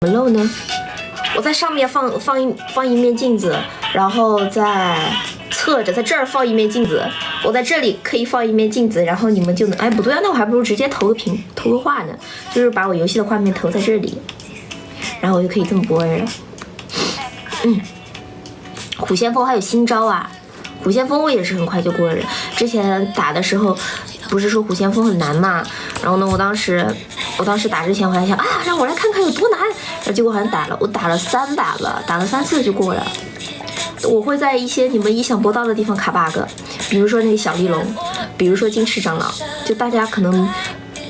怎么漏呢？我在上面放一面镜子，然后再侧着在这儿放一面镜子，我在这里可以放一面镜子，然后你们就能哎不对啊，那我还不如直接投个画呢，就是把我游戏的画面投在这里，然后我就可以这么播了。虎先锋还有新招啊，虎先锋我也是很快就过了。之前打的时候不是说虎先锋很难嘛，然后呢我当时打之前我还想啊，让我来看看有多难，然后结果好像我打了3把吧，打了3次就过了。我会在一些你们意想不到的地方卡 bug， 比如说那个小丽龙，比如说金翅长老，就大家可能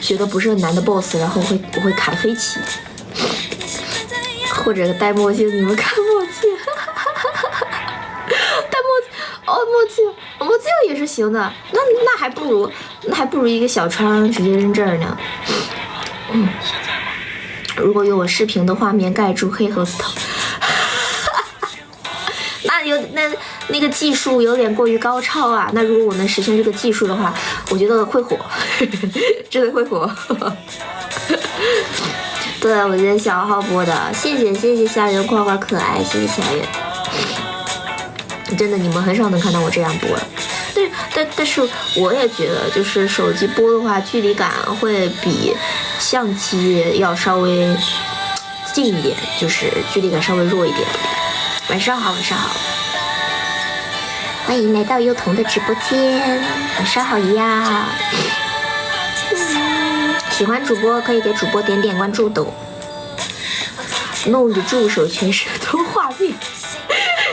觉得不是很难的 boss， 然后我会卡得飞起，或者戴墨镜，你们看墨镜，戴墨镜也是行的，那还不如一个小窗直接扔这儿呢。如果有我视频的画面盖住黑猴子头，那个技术有点过于高超啊。那如果我能实现这个技术的话，我觉得会火，真的会火。对，我觉得小号播的，谢谢夏园夸夸可爱，谢谢夏园。真的，你们很少能看到我这样播。但是我也觉得，就是手机播的话，距离感会比相机要稍微近一点，就是距离感稍微弱一点。晚上好，欢迎来到幼童的直播间，晚上好呀。喜欢主播可以给主播点点关注的，弄着助手全是动画面。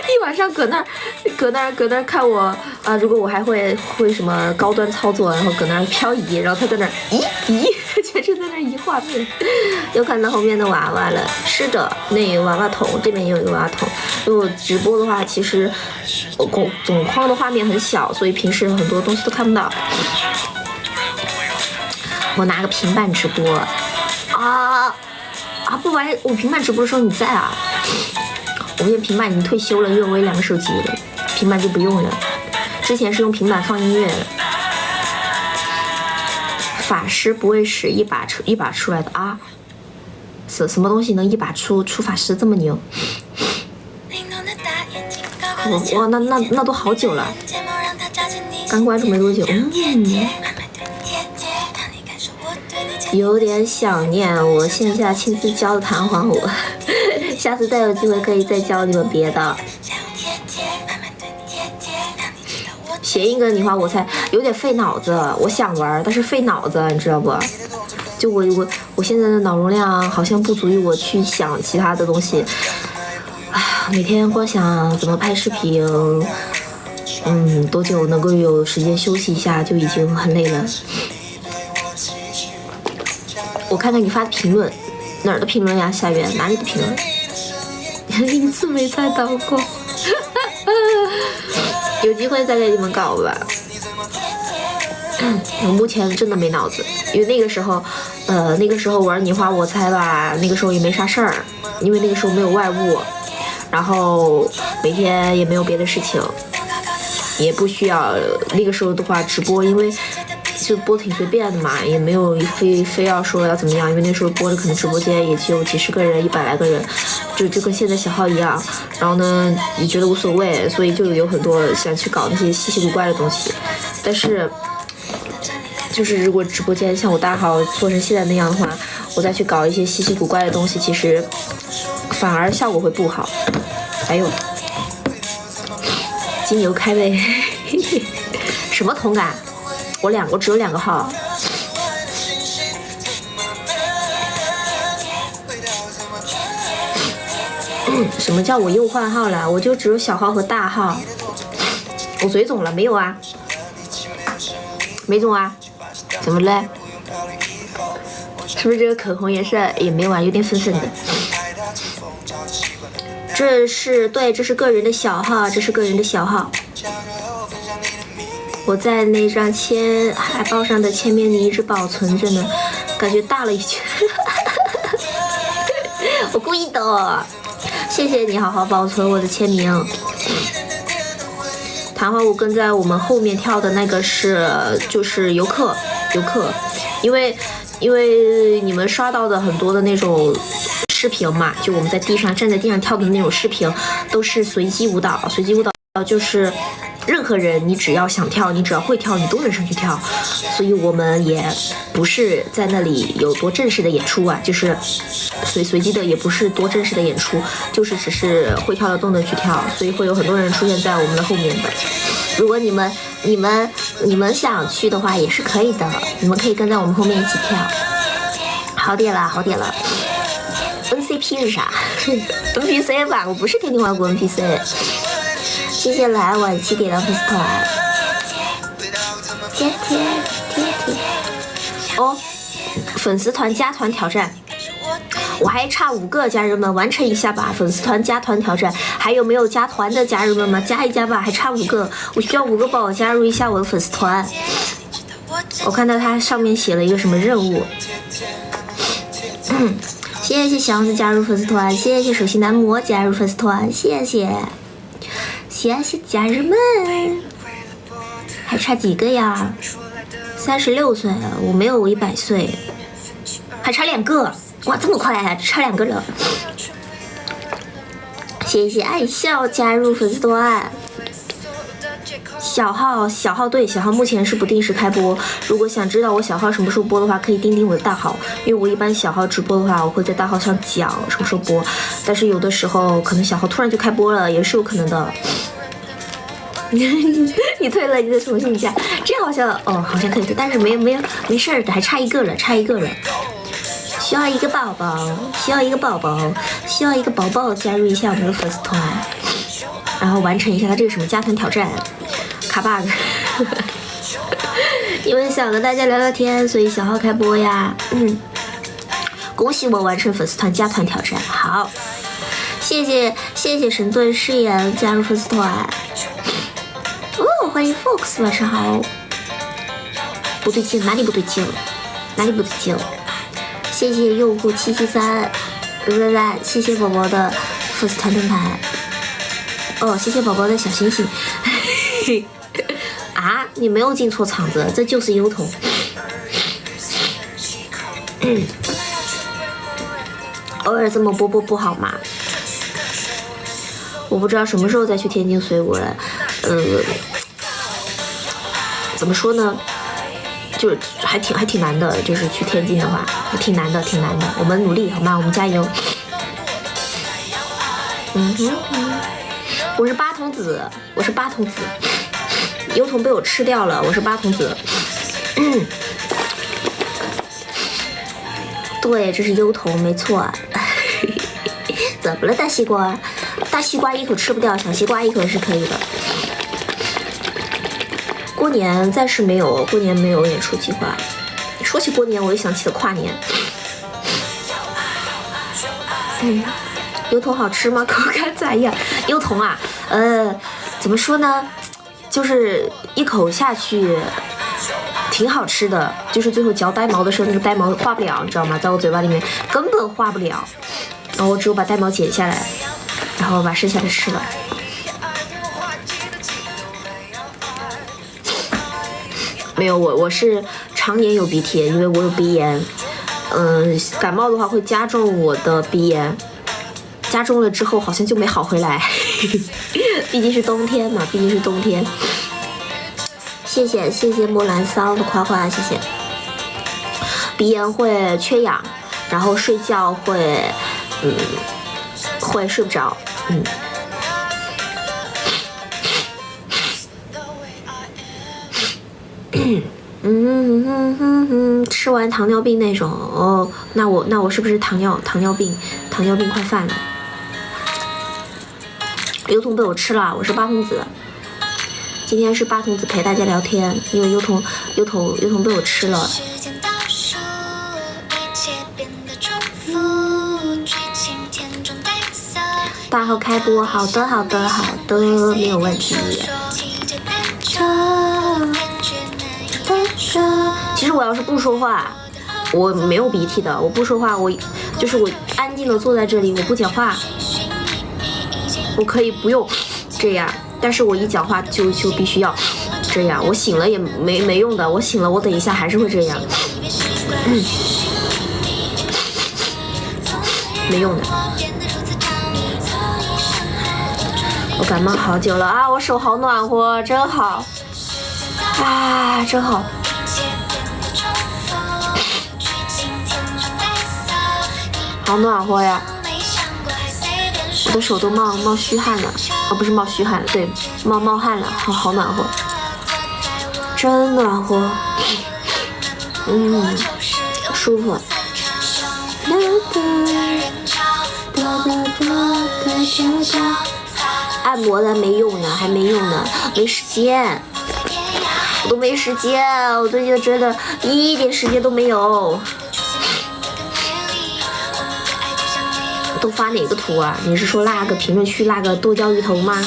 一晚上搁那儿看我啊！如果我还会什么高端操作，然后搁那儿漂移，然后他在那儿移，全是在那儿移画面。又看到后面的娃娃了，是的，那有娃娃桶，这边也有一个娃娃桶。因为我直播的话，其实总框的画面很小，所以平时很多东西都看不到。我拿个平板直播啊！不玩，我平板直播的时候你在啊？我现在平板已经退休了，因为我有2个手机了，平板就不用了。之前是用平板放音乐的。法师不会使一把出来的啊？什么东西能一把出法师这么牛？哇，那都好久了，刚关注没多久。有点想念我线下亲自教的弹簧舞，下次再有机会可以再教你们别的。谐音梗你话我才有点费脑子，我想玩但是费脑子，你知道不？就我现在的脑容量好像不足以我去想其他的东西。每天光想怎么拍视频，多久能够有时间休息一下就已经很累了。我看看你发的评论，哪儿的评论呀？夏园哪里的评论？一次没猜到过，有机会再给你们搞吧。我目前真的没脑子，因为那个时候玩你画我猜吧，那个时候也没啥事儿，因为那个时候没有外务，然后每天也没有别的事情，也不需要那个时候的话直播，因为就播挺随便的嘛，也没有非要说要怎么样，因为那时候播的可能直播间也就几十个人100来个人，就跟现在小号一样，然后呢也觉得无所谓，所以就有很多想去搞那些稀奇古怪的东西。但是就是如果直播间像我大号做成现在那样的话，我再去搞一些稀奇古怪的东西，其实反而效果会不好。哎呦，金牛开胃什么同感？我只有2个号。什么叫我又换号了？我就只有小号和大号。我嘴肿了没有啊？没肿啊？怎么了？是不是这个口红颜色也没完，有点粉粉的？这是个人的小号，这是个人的小号。我在那张海报上的签名你一直保存着呢，感觉大了一圈。我故意的，谢谢你好好保存我的签名。弹簧舞跟在我们后面跳的那个就是游客，因为你们刷到的很多的那种视视频嘛，就我们在地上站在地上跳的那种视频，都是随机舞蹈。随机舞蹈就是任何人，你只要想跳，你只要会跳，你都能上去跳。所以我们也不是在那里有多正式的演出啊，就是随机的，也不是多正式的演出，就是只是会跳的都能去跳，所以会有很多人出现在我们的后面的。如果你们想去的话也是可以的，你们可以跟在我们后面一起跳。好点了。NCP 是啥？NPC 吧，我不是天天玩过 NPC。谢谢来晚期给的粉丝团，贴。哦，粉丝团加团挑战，我还差5个，家人们完成一下吧！粉丝团加团挑战，还有没有加团的家人们吗？加一加吧，还差5个，我需要5个宝加入一下我的粉丝团。我看到它上面写了一个什么任务。谢谢祥子加入粉丝团，谢谢手心男模加入粉丝团，谢谢家人们。还差几个呀？36岁，我没有100岁，还差2个。哇，这么快啊，差2个了。谢谢爱笑加入粉丝团。小号对，小号目前是不定时开播。如果想知道我小号什么时候播的话，可以钉钉我的大号，因为我一般小号直播的话，我会在大号上讲什么时候播，但是有的时候可能小号突然就开播了，也是有可能的。你退了，你再重新一下，这好像好像可以退，但是没事儿的，还差一个了。需要一个宝宝加入一下我们的粉丝团，然后完成一下他这个什么加团挑战卡 bug。因为想跟大家聊聊天，所以小号开播呀。恭喜我完成粉丝团加团挑战，好，谢谢神盾誓言加入粉丝团。欢迎 Fox， 晚上好。不对劲，哪里不对劲？谢谢用户773，谢谢宝宝的粉丝团灯牌。谢谢宝宝的小星星。啊，你没有进错场子，这就是优童。偶尔这么播不好吗？我不知道什么时候再去天津随我了。怎么说呢？就是还挺难的，就是去天津的话，挺难的。我们努力好吗？我们加油。我是八童子，油桶被我吃掉了，我是八童子。对，这是油桶，没错。怎么了，大西瓜？大西瓜一口吃不掉，小西瓜一口是可以的。过年暂时没有，过年没有演出计划。说起过年，我又想起了跨年。油桶好吃吗？口感咋样？油桶啊，怎么说呢？就是一口下去挺好吃的，就是最后嚼呆毛的时候，那个呆毛化不了，你知道吗？在我嘴巴里面根本化不了，然后我只有把呆毛剪下来，然后把剩下的吃了。没有，我是常年有鼻涕，因为我有鼻炎。感冒的话会加重我的鼻炎，加重了之后好像就没好回来。毕竟是冬天嘛，谢谢莫兰桑的夸夸，谢谢。鼻炎会缺氧，然后睡觉会睡不着，吃完糖尿病那种那我是不是糖尿病快犯了？油桶被我吃了，我是八童子，今天是八童子陪大家聊天，因为油桶被我吃了。8号开播，好的，没有问题。其实我要是不说话，我没有鼻涕的，我不说话，我安静的坐在这里，我不讲话，我可以不用这样，但是我一讲话就必须要这样，我醒了也没用的，我醒了我等一下还是会这样。没用的。我感冒好久了啊，我手好暖和，真好啊，真好。好暖和呀！我的手都冒虚汗了，不是冒虚汗，对，冒汗了，好暖和，真暖和，舒服。按摩的没用呢，还没用呢，没时间，我都没时间，我最近真的一点时间都没有。都发哪个图啊？你是说那个评论区那个剁椒鱼头吗？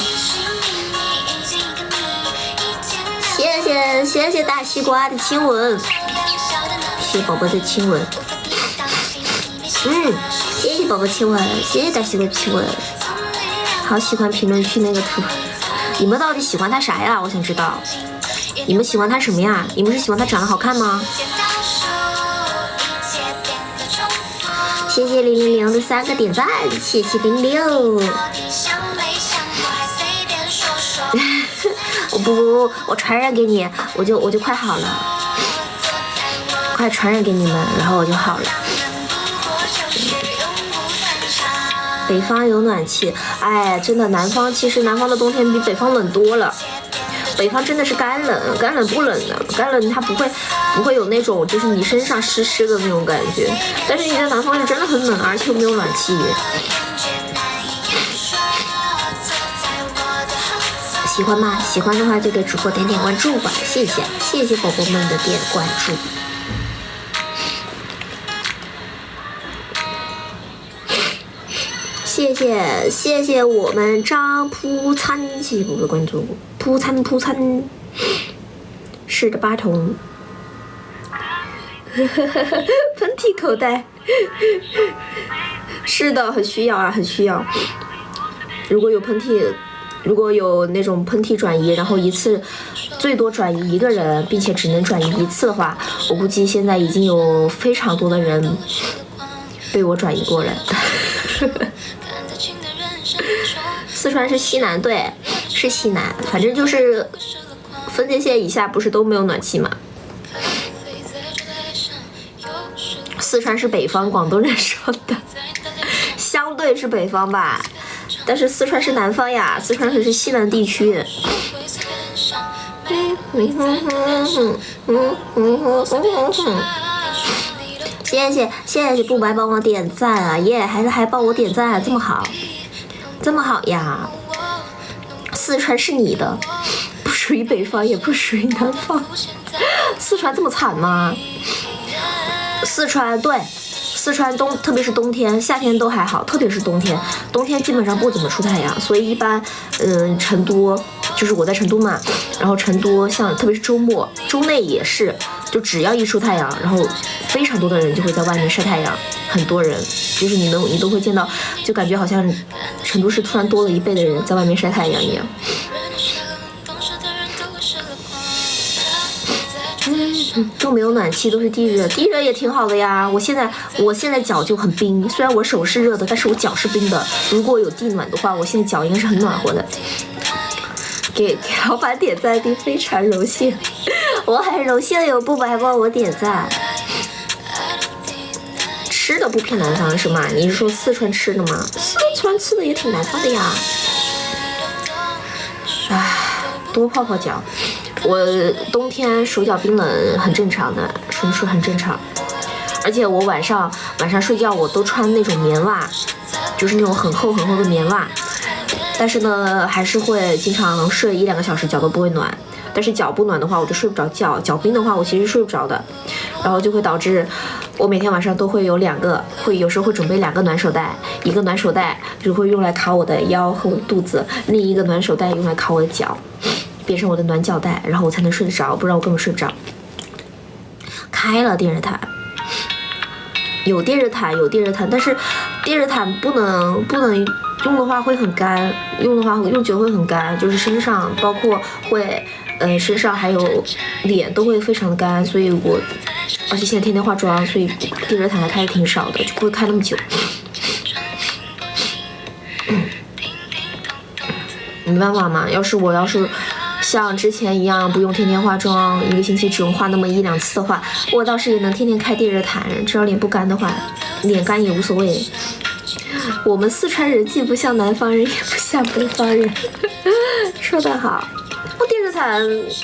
谢谢大西瓜的亲吻，谢谢宝宝的亲吻。谢谢宝宝亲吻，谢谢大西瓜的亲吻。好喜欢评论区那个图，你们到底喜欢他啥呀？我想知道，你们喜欢他什么呀？你们是喜欢他长得好看吗？谢谢000的3个点赞，谢谢06。不，我传染给你，我就快好了，快传染给你们，然后我就好了。北方有暖气，哎，真的，其实南方的冬天比北方冷多了。北方真的是干冷不冷的，干冷它不会有那种就是你身上湿的那种感觉，但是你在南方是真的很冷，而且又没有暖气。喜欢吗？喜欢的话就给主播点关注吧，谢谢宝宝们的点关注。谢谢我们张铺餐，谢谢宝宝的关注。铺餐，是的，8筒。喷嚏口袋，是的，很需要啊，很需要。如果有那种喷嚏转移，然后一次最多转移1个人，并且只能转移1次的话，我估计现在已经有非常多的人被我转移过了。四川是西南，对，是西南，反正就是分界线以下不是都没有暖气吗？四川是北方，广东人说的，相对是北方吧，但是四川是南方呀，四川可是西南地区。谢谢不白帮我点赞啊，耶，还帮我点赞，这么好呀！四川是你的，不属于北方，也不属于南方。四川这么惨吗？四川对，四川特别是冬天，夏天都还好，特别是冬天基本上不怎么出太阳，所以一般成都就是我在成都嘛，然后成都像特别是周末周内也是，就只要一出太阳，然后非常多的人就会在外面晒太阳，很多人就是你都会见到，就感觉好像成都市突然多了1倍的人在外面晒太阳一样。都没有暖气，都是地热也挺好的呀。我现在脚就很冰，虽然我手是热的，但是我脚是冰的。如果有地暖的话，我现在脚应该是很暖和的。给老板点赞，你非常荣幸，我很荣幸有不白帮我点赞。吃的不偏南方是吗？你是说四川吃的吗？四川吃的也挺南方的呀。唉，多泡泡脚。我冬天手脚冰冷很正常的，纯属很正常。而且我晚上睡觉我都穿那种棉袜，就是那种很厚的棉袜。但是呢，还是会经常睡1-2个小时，脚都不会暖。但是脚不暖的话，我就睡不着觉；脚冰的话，我其实睡不着的。然后就会导致我每天晚上都会有2个，有时候会准备2个暖手袋，一个暖手袋就会用来卡我的腰和我的肚子，另一个暖手袋用来卡我的脚。变成我的暖脚带，然后我才能睡得着，不然我根本睡不着。开了电热毯，有电热毯，但是电热毯不能用的话会很干，用久会很干，就是身上包括会身上还有脸都会非常的干，所以而且现在天天化妆，所以电热毯还开的挺少的，就不会开那么久。没办法嘛，要是像之前一样不用天天化妆，一个星期只用化那么1-2次的话，我倒是也能天天开电热毯，只要脸不干的话，脸干也无所谓。我们四川人既不像南方人，也不像北方人。说得好。我电热毯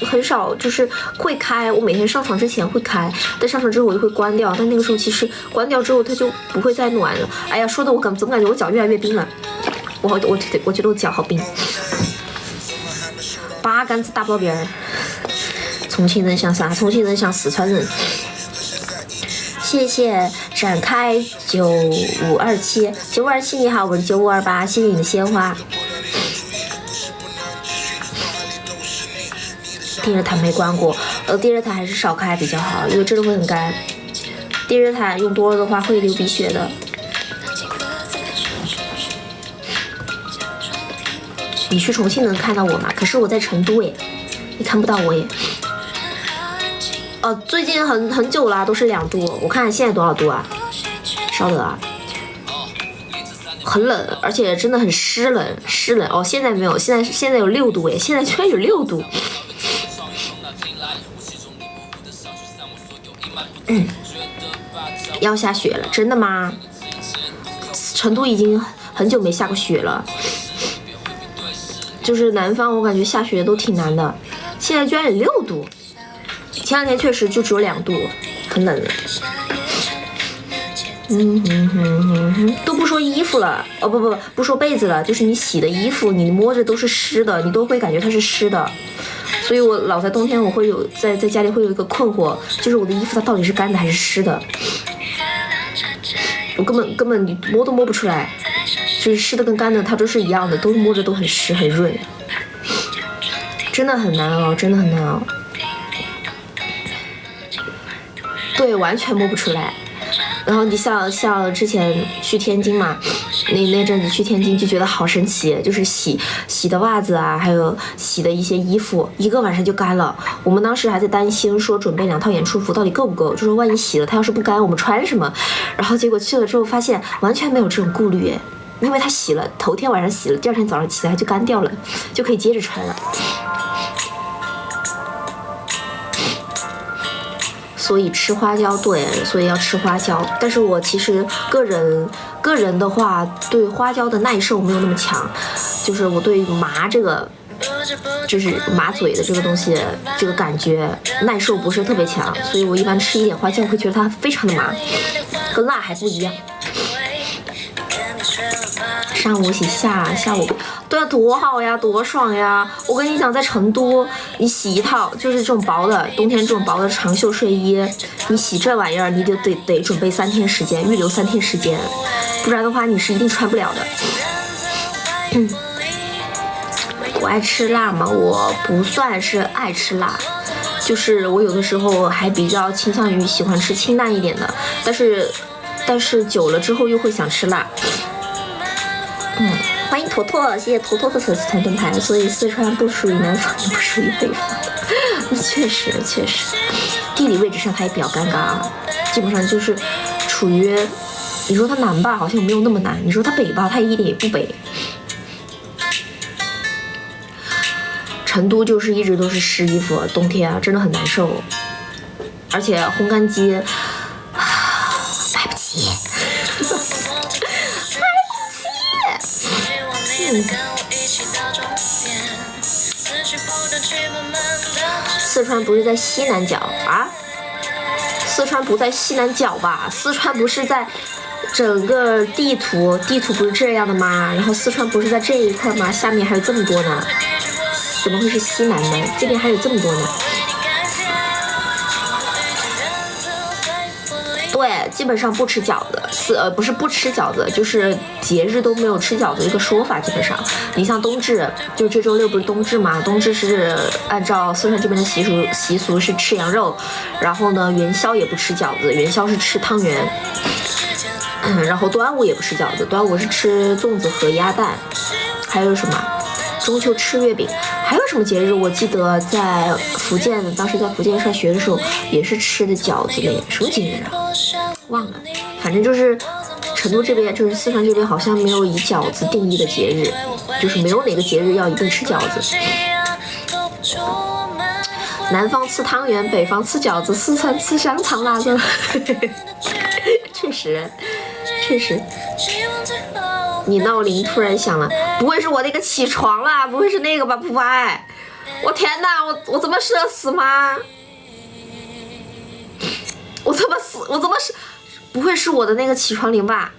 很少，就是会开，我每天上床之前会开，但上床之后我就会关掉。但那个时候其实关掉之后它就不会再暖了。哎呀，说的我总感觉我脚越来越冰了。我觉得我脚好冰。八竿子打不到边儿。重庆人像啥？重庆人像四川人。谢谢展开9527你好，我是9528，谢谢你的鲜花。电热毯没关过，电热毯还是少开比较好，因为真的会很干。电热毯用多了的话会流鼻血的。你去重庆能看到我吗？可是我在成都耶，你看不到我耶。最近很久啦，都是2度。我看现在多少度啊？稍等啊。很冷，而且真的很湿冷。哦，现在没有，现在有6度耶，现在居然有6度。要下雪了，真的吗？成都已经很久没下过雪了。就是南方，我感觉下雪都挺难的。现在居然有6度，前2天确实就只有2度，很冷。都不说衣服了，不说被子了，就是你洗的衣服，你摸着都是湿的，你都会感觉它是湿的。所以我老在冬天，我会有在家里会有一个困惑，就是我的衣服它到底是干的还是湿的。我根本你摸都摸不出来，就是湿的跟干的它都是一样的，都摸着都很湿很润，真的很难熬，真的很难熬。对，完全摸不出来。然后你像之前去天津嘛，那阵子去天津就觉得好神奇，就是洗的袜子啊，还有洗的一些衣服，一个晚上就干了。我们当时还在担心说准备2套演出服到底够不够，就说万一洗了它要是不干，我们穿什么？然后结果去了之后发现完全没有这种顾虑，因为它洗了，头天晚上洗了，第2天早上起来就干掉了，就可以接着穿了。所以吃花椒，对，所以要吃花椒。但是我其实个人的话，对花椒的耐受没有那么强，就是我对麻这个，就是麻嘴的这个东西，这个感觉耐受不是特别强，所以我一般吃一点花椒，我会觉得它非常的麻，跟辣还不一样。上午洗下午，对啊，多好呀，多爽呀！我跟你讲，在成都，你洗一套就是这种薄的，冬天这种薄的长袖睡衣，你洗这玩意儿，你就得准备3天时间，预留3天时间，不然的话你是一定穿不了的。我爱吃辣吗？我不算是爱吃辣，就是我有的时候还比较倾向于喜欢吃清淡一点的，但是久了之后又会想吃辣。欢迎坨坨，谢谢坨坨的粉丝团灯牌。所以四川不属于南方，也不属于北方。确实，地理位置上它也比较尴尬啊，基本上就是处于，你说它南吧，好像没有那么南；你说它北吧，它一点也不北。成都就是一直都是湿衣服，冬天啊真的很难受，而且烘干机买不起。四川不是在西南角啊？四川不在西南角吧？四川不是在整个地图不是这样的吗？然后四川不是在这一块吗？下面还有这么多呢，怎么会是西南呢？这边还有这么多呢。对，基本上不吃饺子，不是不吃饺子，就是节日都没有吃饺子这个说法。基本上，你像冬至，就这周6不是冬至嘛？冬至是按照四川这边的习俗是吃羊肉，然后呢元宵也不吃饺子，元宵是吃汤圆，然后端午也不吃饺子，端午是吃粽子和鸭蛋，还有什么？中秋吃月饼，还有什么节日？我记得在福建，当时在福建上学的时候，也是吃的饺子类，什么节日啊？忘了，反正就是成都这边就是四川这边好像没有以饺子定义的节日，就是没有哪个节日要一定吃饺子。南方吃汤圆，北方吃饺子，四川吃香肠腊肉。确实，确实。你闹铃突然响了，不会是我那个起床了？不会是那个吧？不爱，我天哪，我这么社死吗？我这么是？不会是我的那个起床铃吧？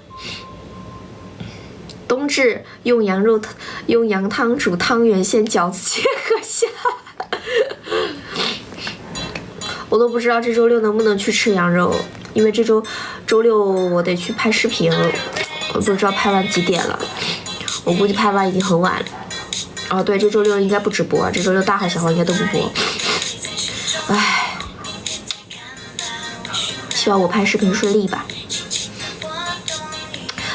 冬至用羊汤煮汤圆馅饺子切合下。我都不知道这周六能不能去吃羊肉，因为这周六我得去拍视频，我不知道拍完几点了，我估计拍完已经很晚了。哦，对，这周六应该不直播，这周六大号小号应该都不播。唉，希望我拍视频顺利吧。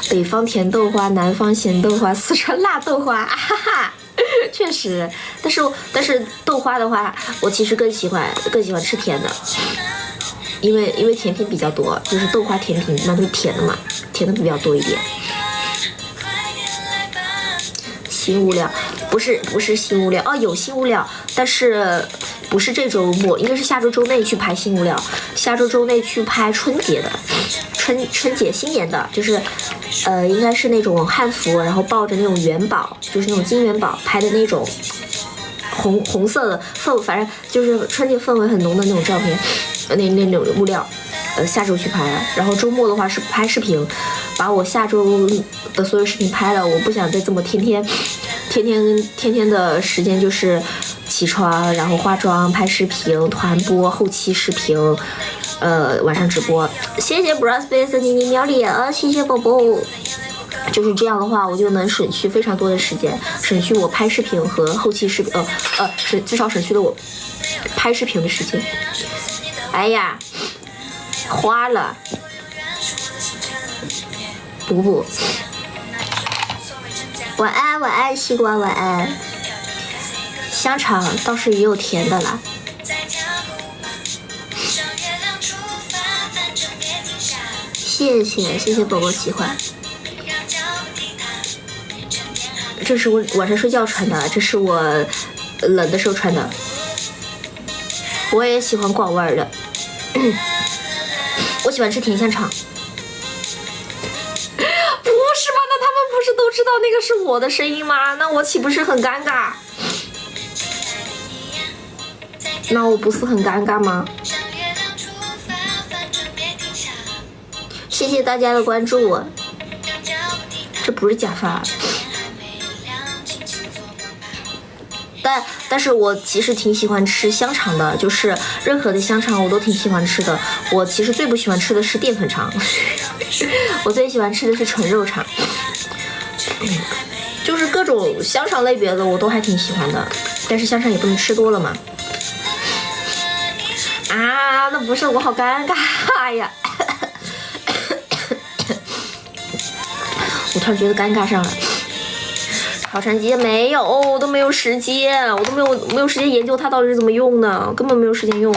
北方甜豆花，南方咸豆花，四川辣豆花，哈哈。确实，但是豆花的话，我其实更喜欢吃甜的，因为甜品比较多，就是豆花甜品一般都是甜的嘛，甜的比较多一点。新物料不是新物料哦，有新物料，但是不是这周末，应该是下周内去拍新物料，下周内去拍春节的，春节新年的，就是应该是那种汉服，然后抱着那种元宝，就是那种金元宝拍的那种红色的氛围，反正就是春节氛围很浓的那种照片，那种物料。下周去拍了，然后周末的话是拍视频，把我下周的所有视频拍了。我不想再这么天天的时间就是起床，然后化妆、拍视频、团播、后期视频，晚上直播。谢谢 Braspace 妮喵里啊，谢谢宝宝。就是这样的话，我就能省去非常多的时间，省去我拍视频和后期视频，至少省去了我拍视频的时间。哎呀。花了，补，晚安，西瓜晚安。香肠倒是也有甜的啦。谢谢宝宝喜欢。这是我晚上睡觉穿的，这是我冷的时候穿的。我也喜欢广味的。我喜欢吃甜香肠。不是吧？那他们不是都知道那个是我的声音吗？那我岂不是很尴尬？那我不是很尴尬吗？谢谢大家的关注。这不是假发。但是我其实挺喜欢吃香肠的，就是任何的香肠我都挺喜欢吃的。我其实最不喜欢吃的是淀粉肠，我最喜欢吃的是纯肉肠。就是各种香肠类别的我都还挺喜欢的，但是香肠也不能吃多了嘛。啊，那不是，我好尴尬呀！我突然觉得尴尬上了。好长机没有，我都没有时间，我都没有时间研究它到底是怎么用的，根本没有时间用，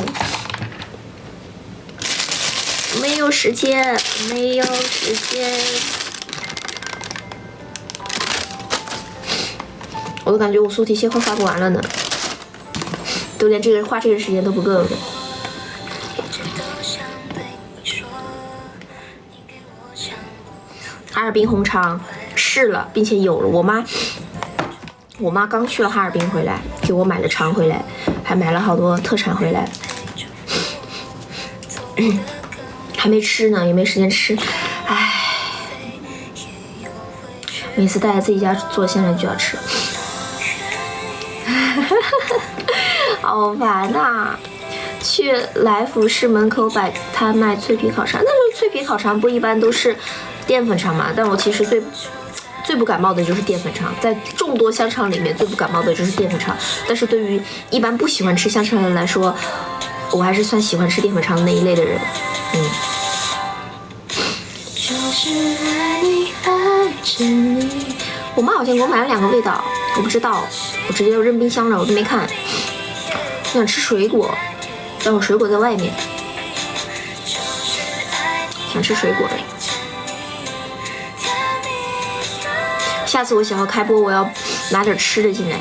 没有时间。我都感觉我素题先快发不完了呢，都连花这个时间都不够的。哈尔滨红肠试了，并且有了。我妈刚去了哈尔滨回来，给我买了肠回来，还买了好多特产回来。还没吃呢，也没时间吃。唉，每次带在自己家做，现在就要吃。好烦呐！去来福士门口摆摊卖脆皮烤肠，那脆皮烤肠不一般都是淀粉肠嘛？但我其实最不感冒的就是淀粉肠，在众多香肠里面最不感冒的就是淀粉肠。但是对于一般不喜欢吃香肠的人来说，我还是算喜欢吃淀粉肠的那一类的人。我妈好像给我买了2个味道，我不知道，我直接就扔冰箱了，我都没看。我想吃水果，但我水果在外面，想吃水果的。下次我小号开播，我要拿点吃的进来。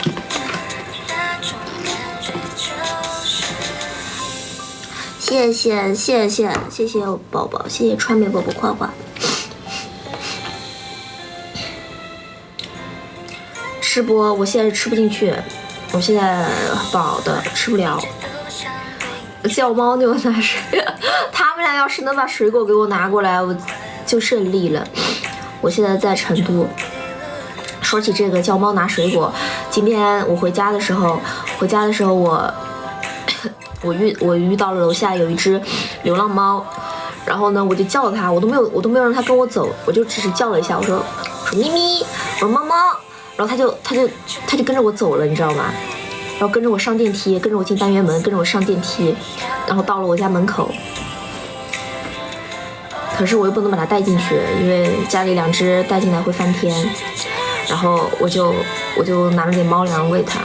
谢谢宝宝，谢谢川美宝宝夸夸。吃播，我现在吃不进去，我现在饱的吃不了。叫猫牛拿水，他们俩要是能把水果给我拿过来，我就胜利了。我现在在成都。说起这个叫猫拿水果，今天我回家的时候我遇到了楼下有一只流浪猫，然后呢我就叫它，我都没有让它跟我走，我就只是叫了一下，我说咪咪，我说猫猫，然后它就跟着我走了，你知道吗？然后跟着我上电梯，跟着我进单元门，跟着我上电梯，然后到了我家门口。可是我又不能把它带进去，因为家里2只带进来会翻天。然后我就拿了点猫粮喂它。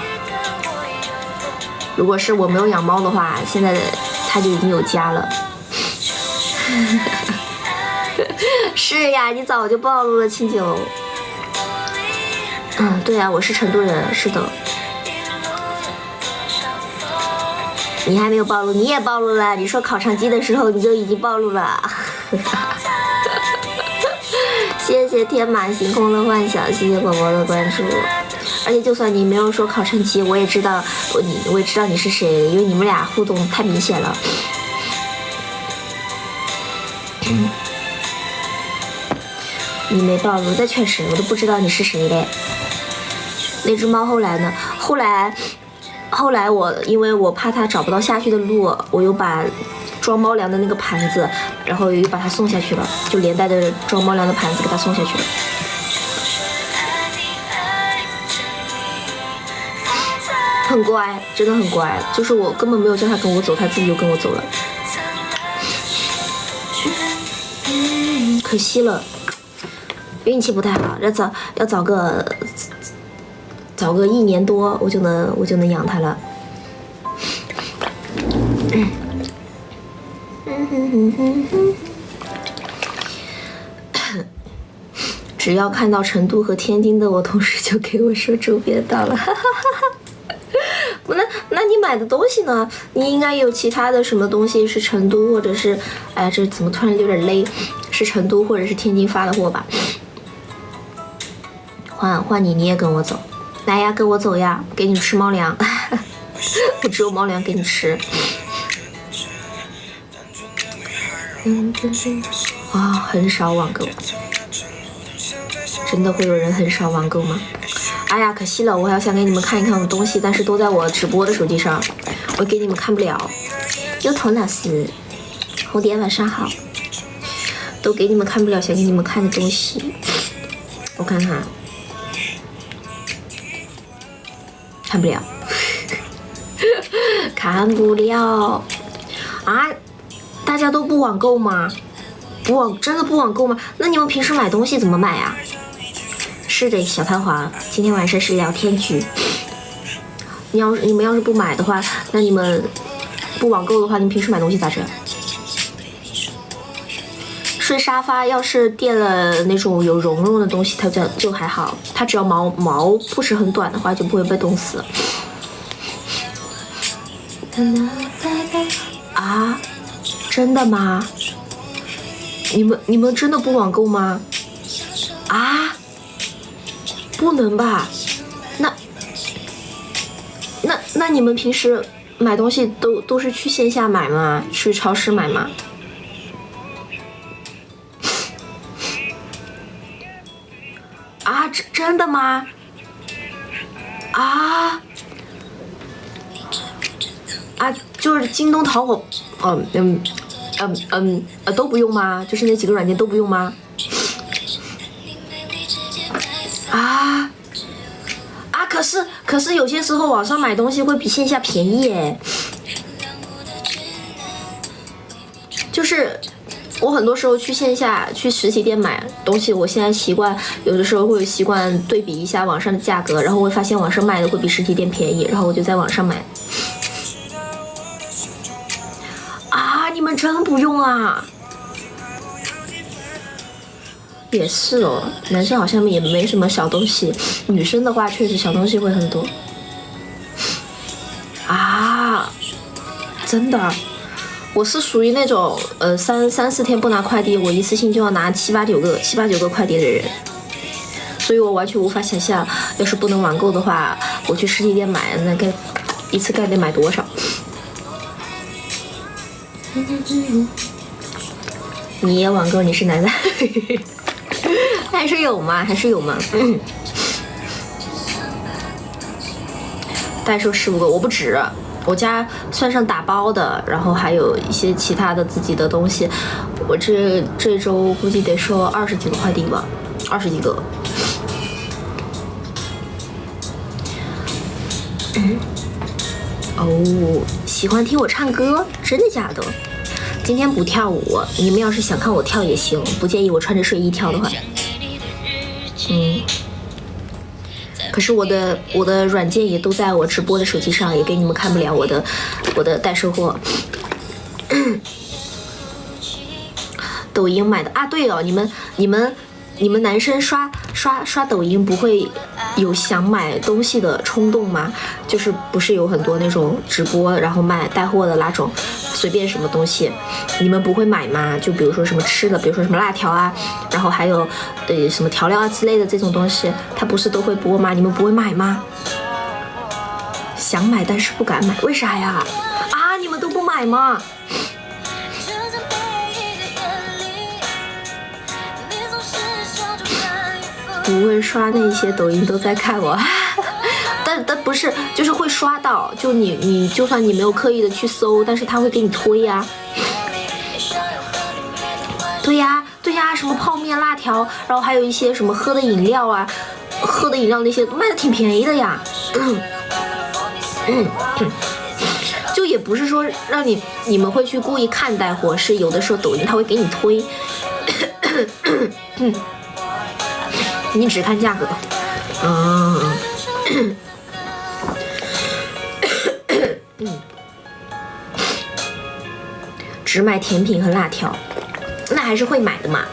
如果是我没有养猫的话，现在它就已经有家了。是呀，你早就暴露了，清酒。对呀，我是成都人，是的。你还没有暴露，你也暴露了。你说烤肠鸡的时候，你就已经暴露了。谢谢天马行空的幻想，谢谢宝宝的关注。而且就算你没有说烤肠鸡，我也知道你是谁，因为你们俩互动太明显了。你没暴露，但确实我都不知道你是谁嘞。那只猫后来呢？后来因为我怕它找不到下去的路，我又把装猫粮的那个盘子，然后又把它送下去了，就连带的装猫粮的盘子给它送下去了。很乖，真的很乖，就是我根本没有叫它跟我走，它自己就跟我走了。可惜了，运气不太好，要早个1年多，我就能养它了。只要看到成都和天津的，我同事就给我说周边到了。那你买的东西呢？你应该有其他的什么东西是成都或者是，哎，这怎么突然有点勒？是成都或者是天津发的货吧？换你也跟我走，来呀，跟我走呀，给你吃猫粮。我只有猫粮给你吃。很少网购，真的会有人很少网购吗？哎呀，可惜了，我还想给你们看一看我的东西，但是都在我直播的手机上，我给你们看不了。有童老师，红点晚上好，都给你们看不了，想给你们看的东西，我看看，看不了，看不了啊！大家都不网购吗？真的不网购吗？那你们平时买东西怎么买啊？是的，小弹簧，今天晚上是聊天局。你们要是不买的话，那你们不网购的话，你们平时买东西咋整？睡沙发要是垫了那种有绒绒的东西，它就还好，它只要毛不是很短的话，就不会被冻死。啊？真的吗？你们真的不网购吗？啊？不能吧？那你们平时买东西都是去线下买吗？去超市买吗？啊，真的吗？啊，就是京东、淘宝，都不用吗？就是那几个软件都不用吗？可是有些时候网上买东西会比线下便宜耶。就是我很多时候去线下去实体店买东西，我现在有的时候会有习惯对比一下网上的价格，然后会发现网上卖的会比实体店便宜，然后我就在网上买。啊，你们真不用啊？也是哦，男生好像也没什么小东西，女生的话确实小东西会很多。啊，真的，我是属于那种三四天不拿快递，我一次性就要拿七八九个快递的人，所以我完全无法想象，要是不能网购的话，我去实体店买，那该一次该得买多少？你也网购，你是男的？还是有吗？还是有吗？代收15个，我不止，我家算上打包的，然后还有一些其他的自己的东西，我这周估计得收20几个快递吧，20几个。哦，喜欢听我唱歌？真的假的？今天不跳舞，你们要是想看我跳也行，不介意我穿着睡衣跳的话。可是我的软件也都在我直播的手机上，也给你们看不了我的代收货。抖音买的啊，对哦，你们男生刷抖音不会有想买东西的冲动吗？就是不是有很多那种直播然后卖带货的那种，随便什么东西，你们不会买吗？就比如说什么吃的，比如说什么辣条啊，然后还有什么调料啊之类的这种东西，它不是都会播吗？你们不会买吗？想买但是不敢买，为啥呀？啊，你们都不买吗？不会刷那些抖音都在看我，但不是，就是会刷到，就你就算你没有刻意的去搜，但是他会给你推呀。对呀，什么泡面、辣条，然后还有一些什么喝的饮料啊，喝的饮料那些卖的挺便宜的呀。就也不是说让你们会去故意看带货，是有的时候抖音它会给你推。你只看价格，只买甜品和辣条，那还是会买的嘛。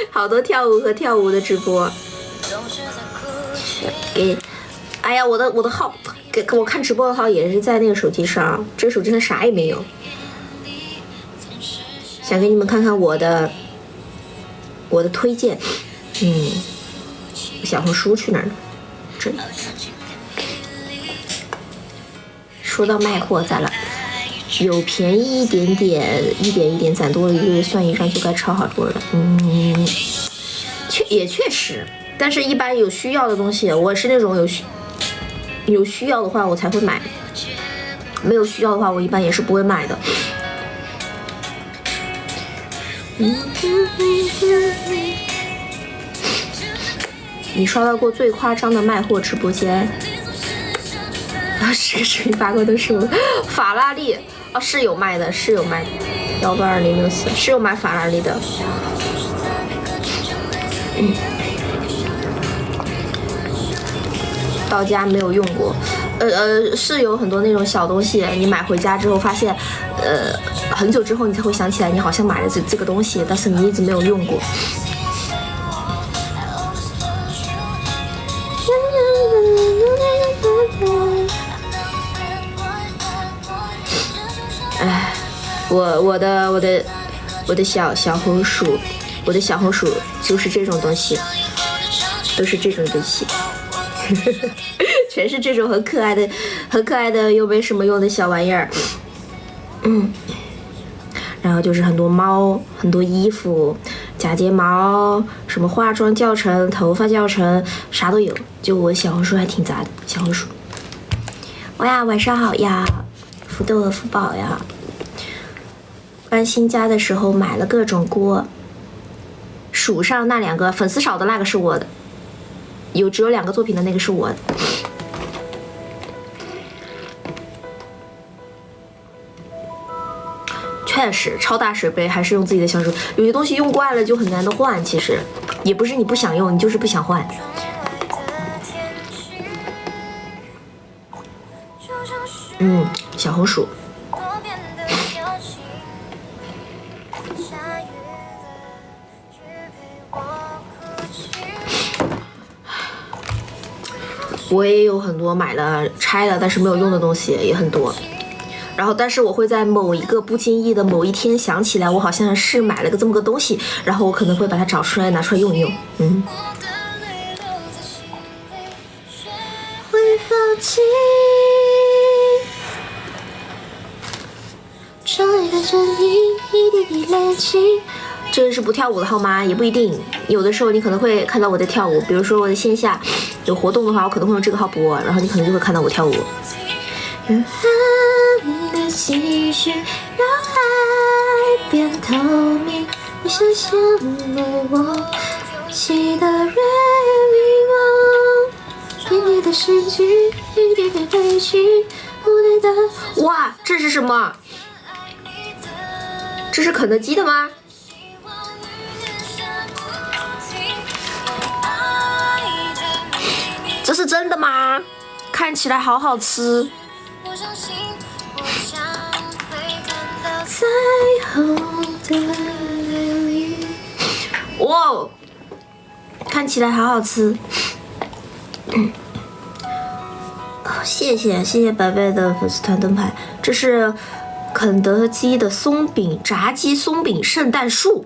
好多跳舞和跳舞的直播，哎呀，我的号，给我看直播的号也是在那个手机上，这个手机上啥也没有。想给你们看看我的推荐。小红书去哪儿呢？这里。说到卖货，咋了？有便宜一点点攒多了1个月算一上就该超好多了。也确实，但是一般有需要的东西，我是那种有需要的话我才会买，没有需要的话我一般也是不会买的。你刷到过最夸张的卖货直播间？10个视频发过都是我。法拉利是有卖的，18206是有买法拉利的。到家没有用过，是有很多那种小东西，你买回家之后发现，很久之后你才会想起来你好像买了这个东西，但是你一直没有用过。哎，我的小红书，我的小红书就是这种东西，都是这种东西，全是这种很可爱的又没什么用的小玩意儿。然后就是很多猫，很多衣服，假睫毛，什么化妆教程、头发教程，啥都有。就我小红书还挺杂的，小红书。哇，晚上好呀，福豆和福宝呀。搬新家的时候买了各种锅，数上那2个粉丝少的那个是我的，只有2个作品的那个是我的。确实，超大水杯还是用自己的小手，有些东西用惯了就很难的换。其实也不是你不想用，你就是不想换。小红薯。我也有很多买了拆了但是没有用的东西也很多。然后，但是我会在某一个不经意的某一天想起来，我好像是买了个这么个东西，然后我可能会把它找出来拿出来用一用。会放弃，这一个声音一点点累积。这个是不跳舞的好吗？也不一定，有的时候你可能会看到我在跳舞，比如说我的线下有活动的话，我可能会用这个号播，然后你可能就会看到我跳舞。的唏嘘让爱变透明，我想象了我期待越迷茫，给你的诗句一点点飞起，无奈的。哇，这是什么？这是肯德基的吗？这是真的吗？看起来好好吃。哇，看起来好好吃。谢谢白白的粉丝团灯牌，这是肯德基的松饼炸鸡松饼圣诞树，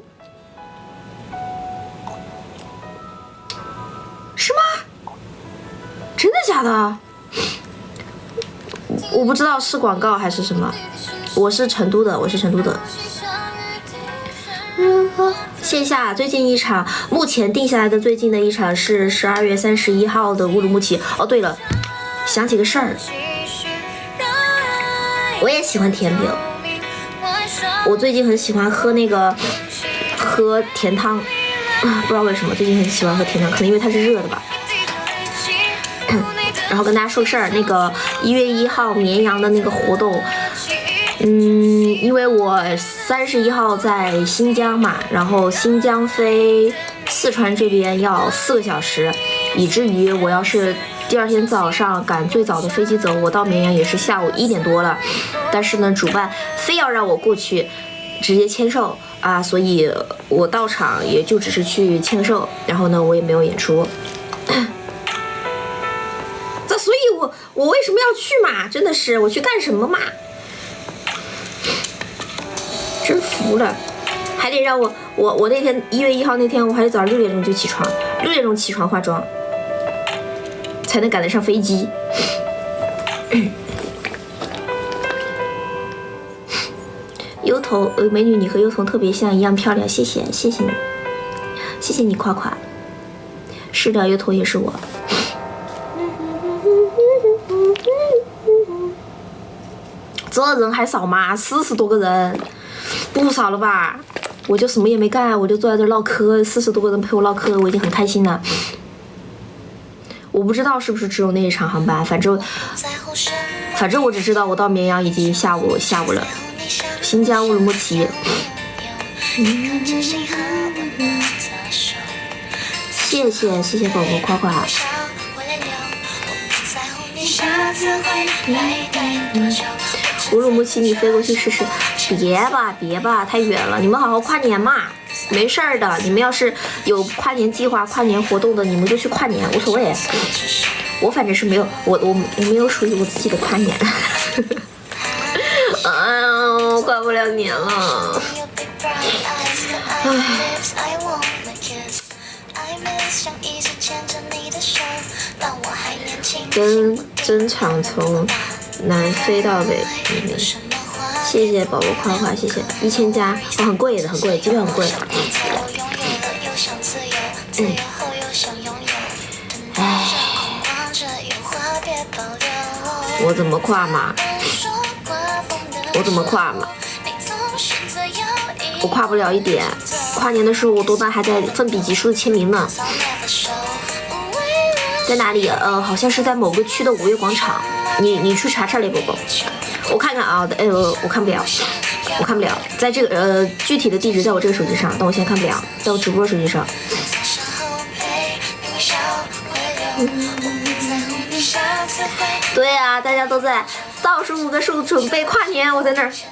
是吗？真的假的？我不知道是广告还是什么。我是成都的。线下最近一场，目前定下来的最近的一场是12月31号的乌鲁木齐。哦，对了，想起个事儿，我也喜欢甜饼。我最近很喜欢喝甜汤，不知道为什么最近很喜欢喝甜汤，可能因为它是热的吧。然后跟大家说个事儿，那个1月1号绵阳的那个活动。因为我31号在新疆嘛，然后新疆飞四川这边要4个小时，以至于我要是第二天早上赶最早的飞机走，我到绵阳也是下午1点多了。但是呢，主办非要让我过去直接签售啊，所以我到场也就只是去签售，然后呢，我也没有演出。所以我为什么要去嘛？真的是我去干什么嘛？真服了，还得让我那天1月1号那天，我还得早上6点钟就起床，6点钟起床化妆，才能赶得上飞机。优头，美女，你和优彤特别像，一样漂亮，谢谢你，谢谢你夸夸。是的，优头也是我。这人还少吗？40多个人。不少了吧？我就什么也没干，我就坐在这唠嗑，40多个人陪我唠嗑，我已经很开心了。我不知道是不是只有那一场航班，反正我只知道我到绵阳已经下午了。新疆乌鲁木齐。谢谢宝宝夸夸。乌鲁木齐你飞过去试试，别吧，太远了。你们好好跨年嘛，没事儿的。你们要是有跨年计划、跨年活动的，你们就去跨年，无所谓。我反正是没有，我没有属于我自己的跨年。哎呀，我跨不了年了。唉。真场从南飞到北，谢谢宝宝夸夸，谢谢1000加，很贵的，很贵，机票很贵。唉，我怎么跨嘛？我跨不了一点。跨年的时候，我多半还在奋笔疾书的签名呢。在哪里？好像是在某个区的5月广场。你去查查嘞，宝宝。我看看啊，我看不了，在这个具体的地址在我这个手机上，但我现在看不了，在我直播手机上。对啊，大家都在倒数5个数准备跨年，我在那儿唰。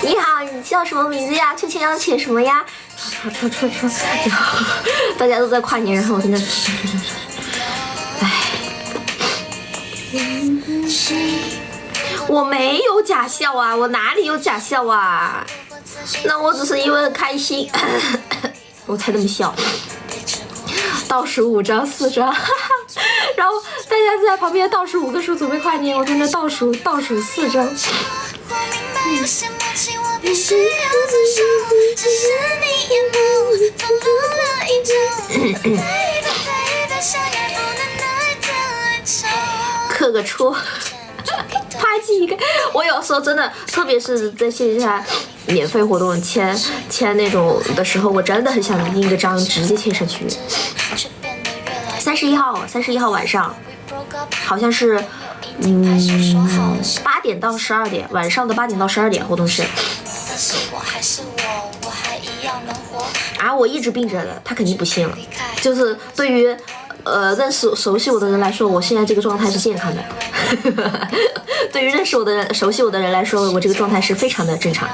你好，你叫什么名字呀？秋千要请什么呀？唰，然后大家都在跨年，然后我在那儿唰。唉，我没有假笑啊，我哪里有假笑啊？那我只是因为开心，我才那么笑。倒数5张4张，然后大家在旁边倒数5个数准备跨年，我在那倒数4张。刻个戳，啪叽一个。我有时候真的，特别是在线下免费活动签那种的时候，我真的很想印个章直接贴上去。31号晚上，好像是8点到12点，晚上的8点到12点活动是。啊，我一直病着的，他肯定不信了。就是对于认识熟悉我的人来说，我现在这个状态是健康的。对于认识我的人、熟悉我的人来说，我这个状态是非常的正常。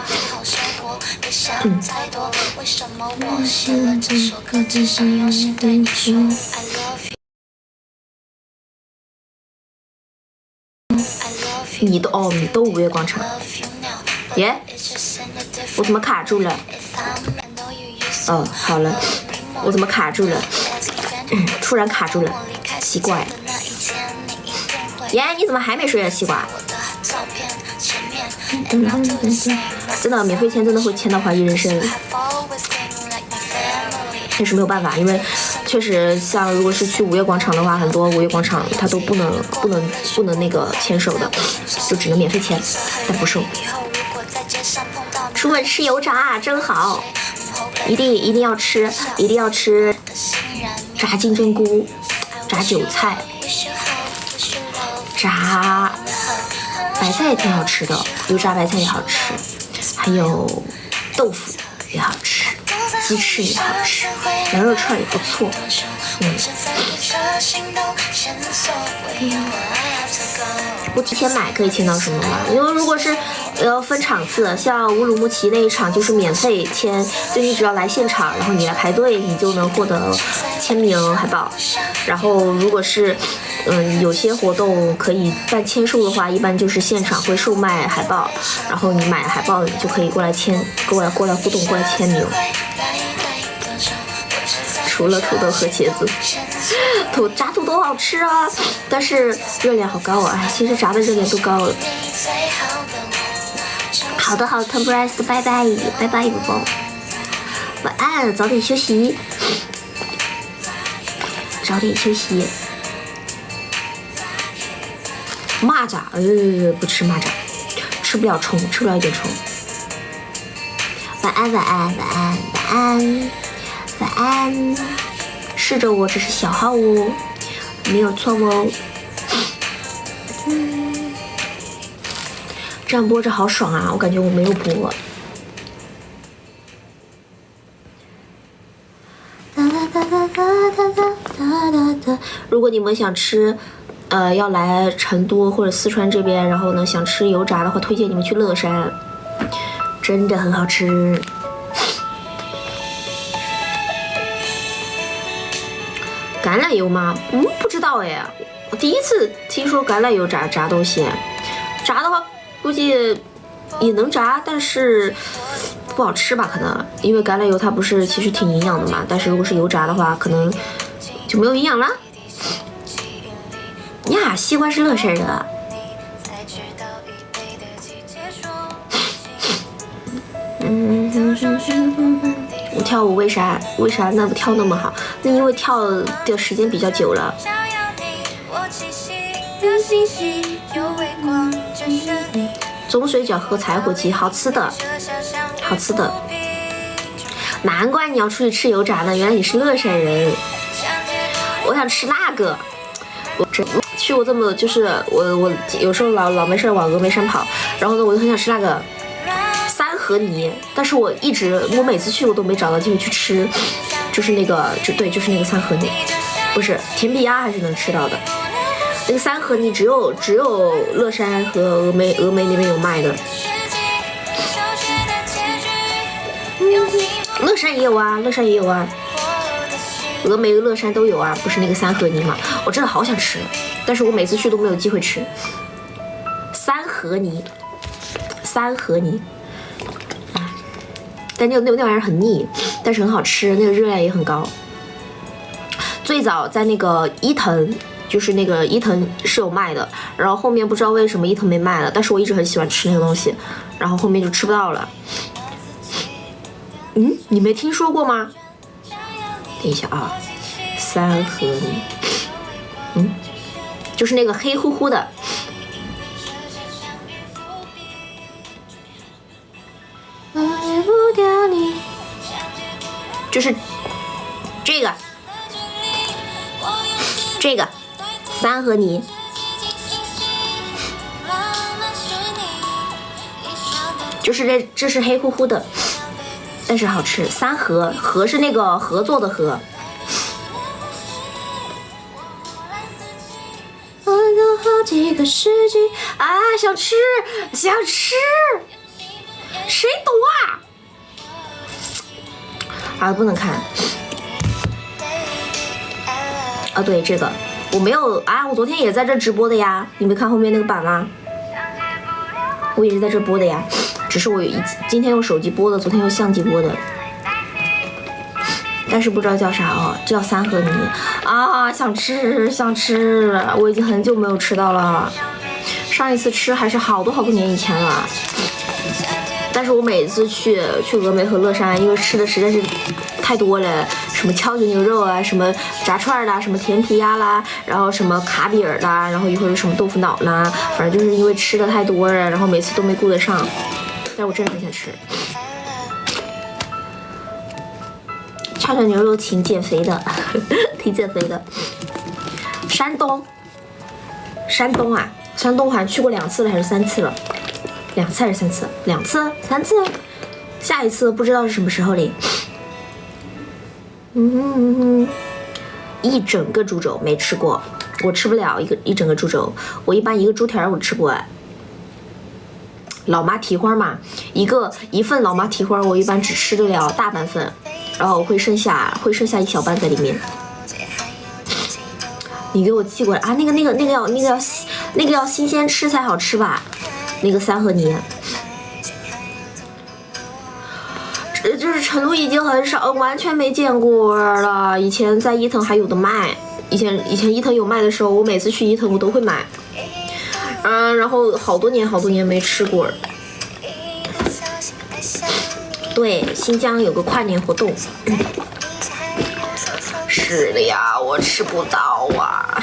你都5月广场，耶？我怎么卡住了？哦，好了，我怎么卡住了？突然卡住了，奇怪。耶，你怎么还没睡啊，西瓜？真的，免费签真的会签到怀疑人生。但是没有办法，因为确实像如果是去5月广场的话，很多5月广场它都不能那个签售的，就只能免费签，但不售。出门吃油炸真好，一定要吃，炸金针菇，炸韭菜，炸白菜也挺好吃的，油炸白菜也好吃，还有豆腐也好吃，鸡翅也好吃，羊肉串也不错。不提前买可以签到什么吗？因为如果是要分场次，像乌鲁木齐那一场就是免费签，就你只要来现场，然后你来排队，你就能获得签名海报。然后如果是有些活动可以办签售的话，一般就是现场会售卖海报，然后你买海报你就可以过来互动，过来签名。除了土豆和茄子，炸土豆好吃啊，但是热量好高啊！哎，其实炸的热量都高了。好的，Temprise，拜拜，宝宝，晚安，早点休息，蚂蚱，不吃蚂蚱，吃不了虫，吃不了一点虫。晚安，试着我只是小号哦，没有错哦。这样播着好爽啊，我感觉我没有播。如果你们想吃要来成都或者四川这边，然后呢想吃油炸的话，推荐你们去乐山，真的很好吃。橄榄油吗？不知道哎，我第一次听说橄榄油炸东西。炸的话估计也能炸，但是不好吃吧？可能因为橄榄油它不是其实挺营养的嘛，但是如果是油炸的话，可能就没有营养啦。呀，西瓜是乐山人啊。我跳舞为啥那不跳那么好？那因为跳的时间比较久了。中水饺和柴火鸡，好吃的。难怪你要出去吃油炸呢，原来你是乐山人。我想吃那个。我去过这么，就是我有时候老没事往峨眉山跑，然后呢我就很想吃那个三合泥，但是我每次去我都没找到机会去吃，就是那个就是那个三合泥，不是甜皮鸭还是能吃到的，那个三合泥只有乐山和峨眉那边有卖的。乐山也有啊，峨眉、乐山都有啊，不是那个三合泥吗？我真的好想吃，但是我每次去都没有机会吃。合泥，三合泥啊，但那玩意儿很腻，但是很好吃，那个热量也很高。最早在那个伊藤，就是那个伊藤是有卖的，然后后面不知道为什么伊藤没卖了，但是我一直很喜欢吃那个东西，然后后面就吃不到了。你没听说过吗？等一下啊，三合泥，就是那个黑乎乎的，就是这个三合泥，就是这是黑乎乎的，但是好吃。三合合是那个合作的合。好几个世纪啊，想吃，谁懂啊？不能看。啊，对这个我没有啊，我昨天也在这直播的呀，你没看后面那个版吗？我也是在这播的呀，只是我今天用手机播的，昨天用相机播的，但是不知道叫啥哦，叫三合泥啊，想吃，我已经很久没有吃到了，上一次吃还是好多年以前了。但是我每次去峨眉和乐山，因为吃的实在是太多了，什么跷脚牛肉啊，什么炸串啦，什么甜皮鸭啦，然后什么卡比尔啦，然后一会儿有什么豆腐脑啦，反正就是因为吃的太多了，然后每次都没顾得上。但是我真的很想吃跷脚牛肉，挺减肥的，挺减肥的。山东啊，山东好像去过2次了还是3次了，2次还是3次？3次，下一次不知道是什么时候嘞。一整个猪肘没吃过，我吃不了一整个猪肘，我一般一个猪蹄儿我吃不完。老妈蹄花嘛，一份老妈蹄花我一般只吃得了大半份，然后会剩下一小半在里面。你给我寄过来啊？那个要新鲜吃才好吃吧？那个三合泥。就是成都已经很少，完全没见过了。以前在伊藤还有的卖，以前伊藤有卖的时候，我每次去伊藤我都会买。然后好多年没吃过。对，新疆有个跨年活动。是的呀，我吃不到啊。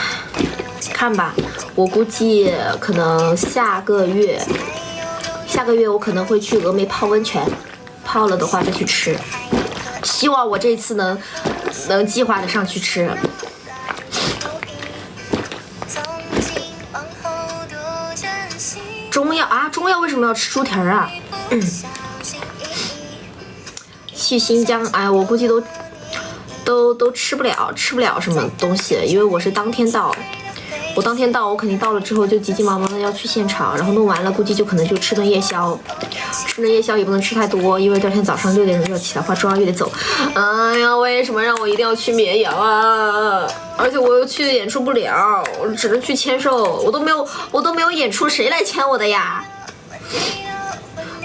看吧，我估计可能下个月我可能会去峨眉泡温泉。泡了的话再去吃，希望我这次能计划得上去吃。中药为什么要吃猪蹄儿啊？去新疆，哎，我估计都吃不了什么东西，因为我是当天到。我当天到，我肯定到了之后就急急忙忙的要去现场，然后弄完了，估计就可能就吃顿夜宵。吃顿夜宵也不能吃太多，因为第二天早上6点钟就要起来化妆，又得走。哎呀，为什么让我一定要去绵阳啊？而且我又去演出不了，我只能去签售，我都没有演出，谁来签我的呀？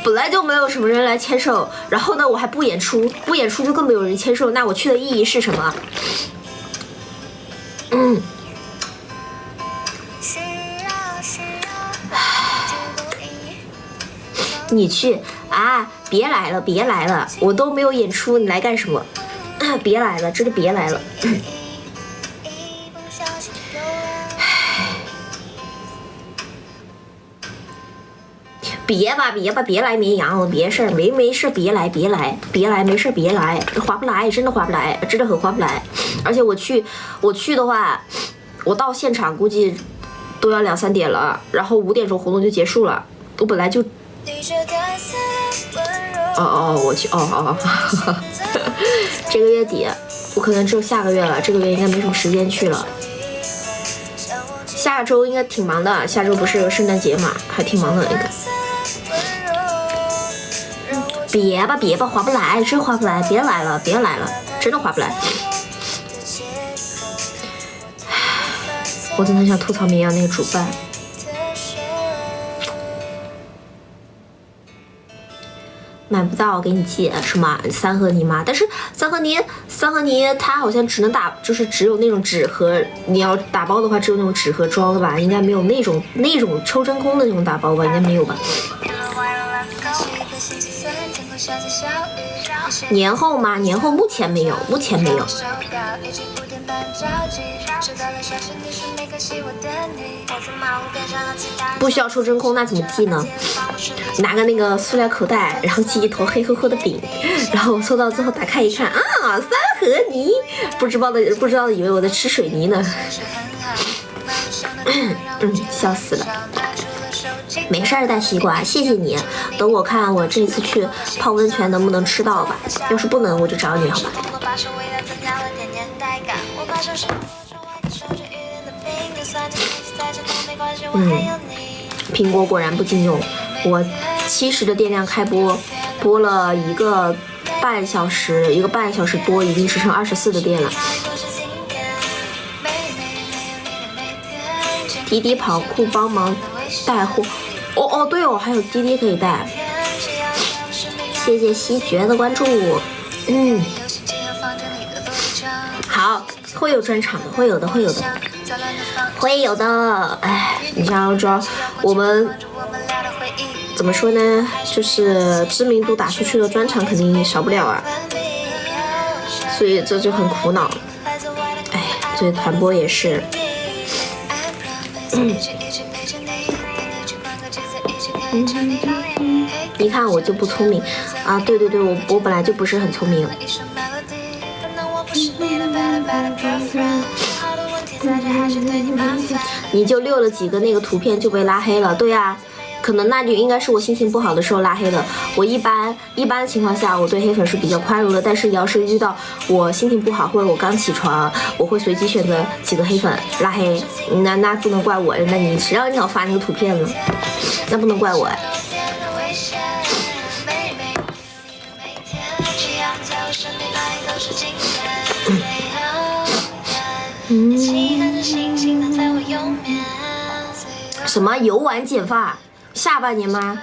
本来就没有什么人来签售，然后呢，我还不演出就更没有人签售，那我去的意义是什么？你去啊！别来了，我都没有演出，你来干什么？别来了，真的别来了。别来绵阳，没事，别来，没事，别来，划不来，真的划不来，真的很划不来。而且我去的话，我到现场估计都要2、3点了，然后5点钟活动就结束了。我本来就。我去这个月底我可能只有下个月了，这个月应该没什么时间去了。下周应该挺忙的，下周不是有圣诞节嘛，还挺忙的应该。别吧，划不来，真划不来，别来了，真的划不来。我真的很想吐槽绵阳那个主办。买不到，给你寄什么三合泥吗？但是三合泥它好像只能打，就是只有那种纸盒，你要打包的话只有那种纸盒装的吧，应该没有那种抽真空的那种打包吧，应该没有吧。年后吗？年后目前没有。不需要抽真空，那怎么寄呢？拿个那个塑料口袋，然后寄一坨黑乎乎的饼，然后我收到之后打开一看啊，三合泥，不知道的以为我在吃水泥呢。笑死了。没事儿，大西瓜，谢谢你。等我看我这次去泡温泉能不能吃到吧，要是不能我就找你好吧。苹果果然不经用，我70的电量开播了一个半小时多，已经只剩24的电了。滴滴跑酷帮忙带货，对哦，还有滴滴可以带。谢谢西决的关注。好，会有专场的，会有的。哎，你要知道，我们怎么说呢？就是知名度打出去的专场肯定少不了啊，所以这就很苦恼。哎，这团播也是。你看我就不聪明啊！对，我本来就不是很聪明。你就溜了几个那个图片就被拉黑了，对啊，可能那就应该是我心情不好的时候拉黑的。我一般的情况下，我对黑粉是比较宽容的，但是要是遇到我心情不好或者我刚起床，我会随机选择几个黑粉拉黑。那不能怪我，那你谁让你要发那个图片了？那不能怪我。什么游玩剪发？下半年吗？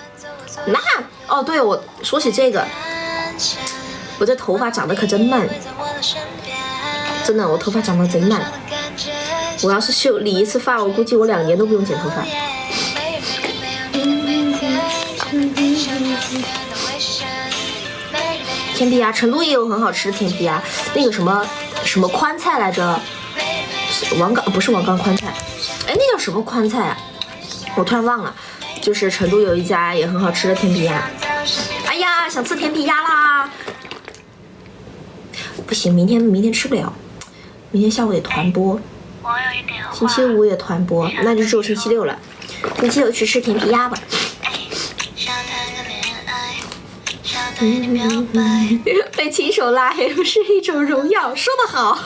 对，我说起这个，我这头发长得可真慢，真的，我头发长得贼慢。我要是理一次发，我估计我2年都不用剪头发。甜皮鸭，成都也有很好吃的甜皮鸭，那个什么宽菜来着？不是王岗宽菜，哎，那叫什么宽菜啊？我突然忘了。就是成都有一家也很好吃的甜皮鸭。哎呀，想吃甜皮鸭啦！不行，明天吃不了，明天下午也团播，星期五也团播，那就只有星期六了。星期六去吃甜皮鸭吧。被亲手拉黑不是一种荣耀，说得好。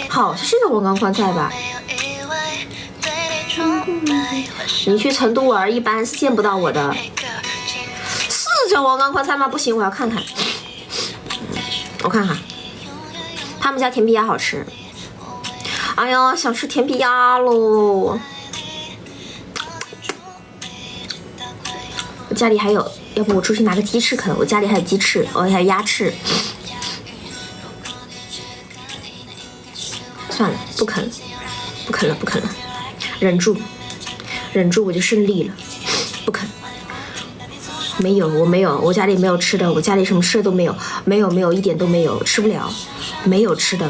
好，是这个王岗宽菜吧？你去成都玩一般是见不到我的。是叫王岗宽菜吗？不行，我要看看。我看看，他们家甜皮鸭好吃。哎呀，想吃甜皮鸭喽！我家里还有，要不我出去拿个鸡翅啃？我家里还有鸡翅，还有鸭翅。算了，不啃了，忍住，我就胜利了，不啃。我没有，我家里没有吃的，我家里什么吃的都没有，没有，一点都没有，吃不了，没有吃的，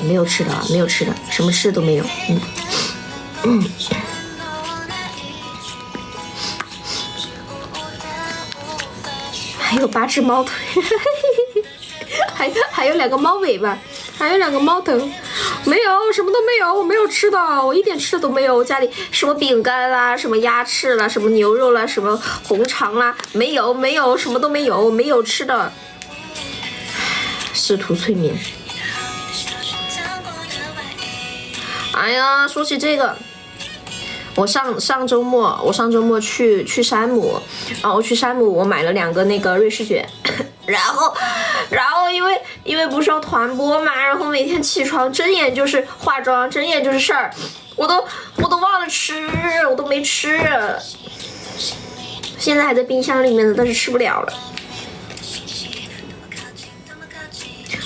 什么吃的都没有。还有8只猫腿，还有2个猫尾巴，还有2个猫头。没有，什么都没有，我没有吃的，我一点吃的都没有。我家里什么饼干啦，什么鸭翅啦，什么牛肉啦，什么红肠啦，没有，什么都没有，没有吃的。试图催眠。哎呀，说起这个，我上周末去山姆，然后去山姆我买了2个那个瑞士卷。然后因为不是要团播嘛，然后每天起床睁眼就是化妆，睁眼就是事儿，我都忘了吃，我都没吃。现在还在冰箱里面呢，但是吃不了了，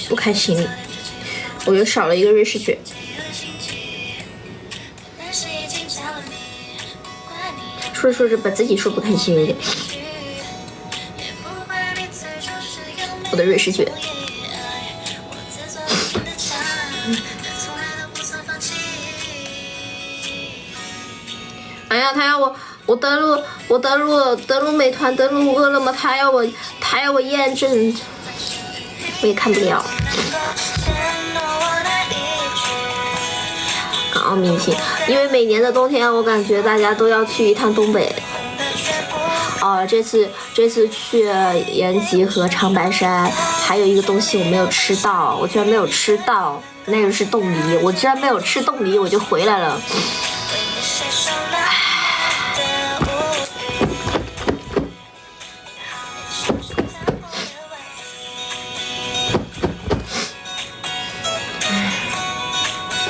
不开心。我又少了一个瑞士卷。说着说着把自己说不开心了。我的瑞士卷。哎呀，他要我登录美团，登录饿了么，他要我验证，我也看不了。好明显，因为每年的冬天，我感觉大家都要去一趟东北。这次去延吉和长白山，还有一个东西我没有吃到，我居然没有吃到，那个是冻梨，我居然没有吃冻梨，我就回来了。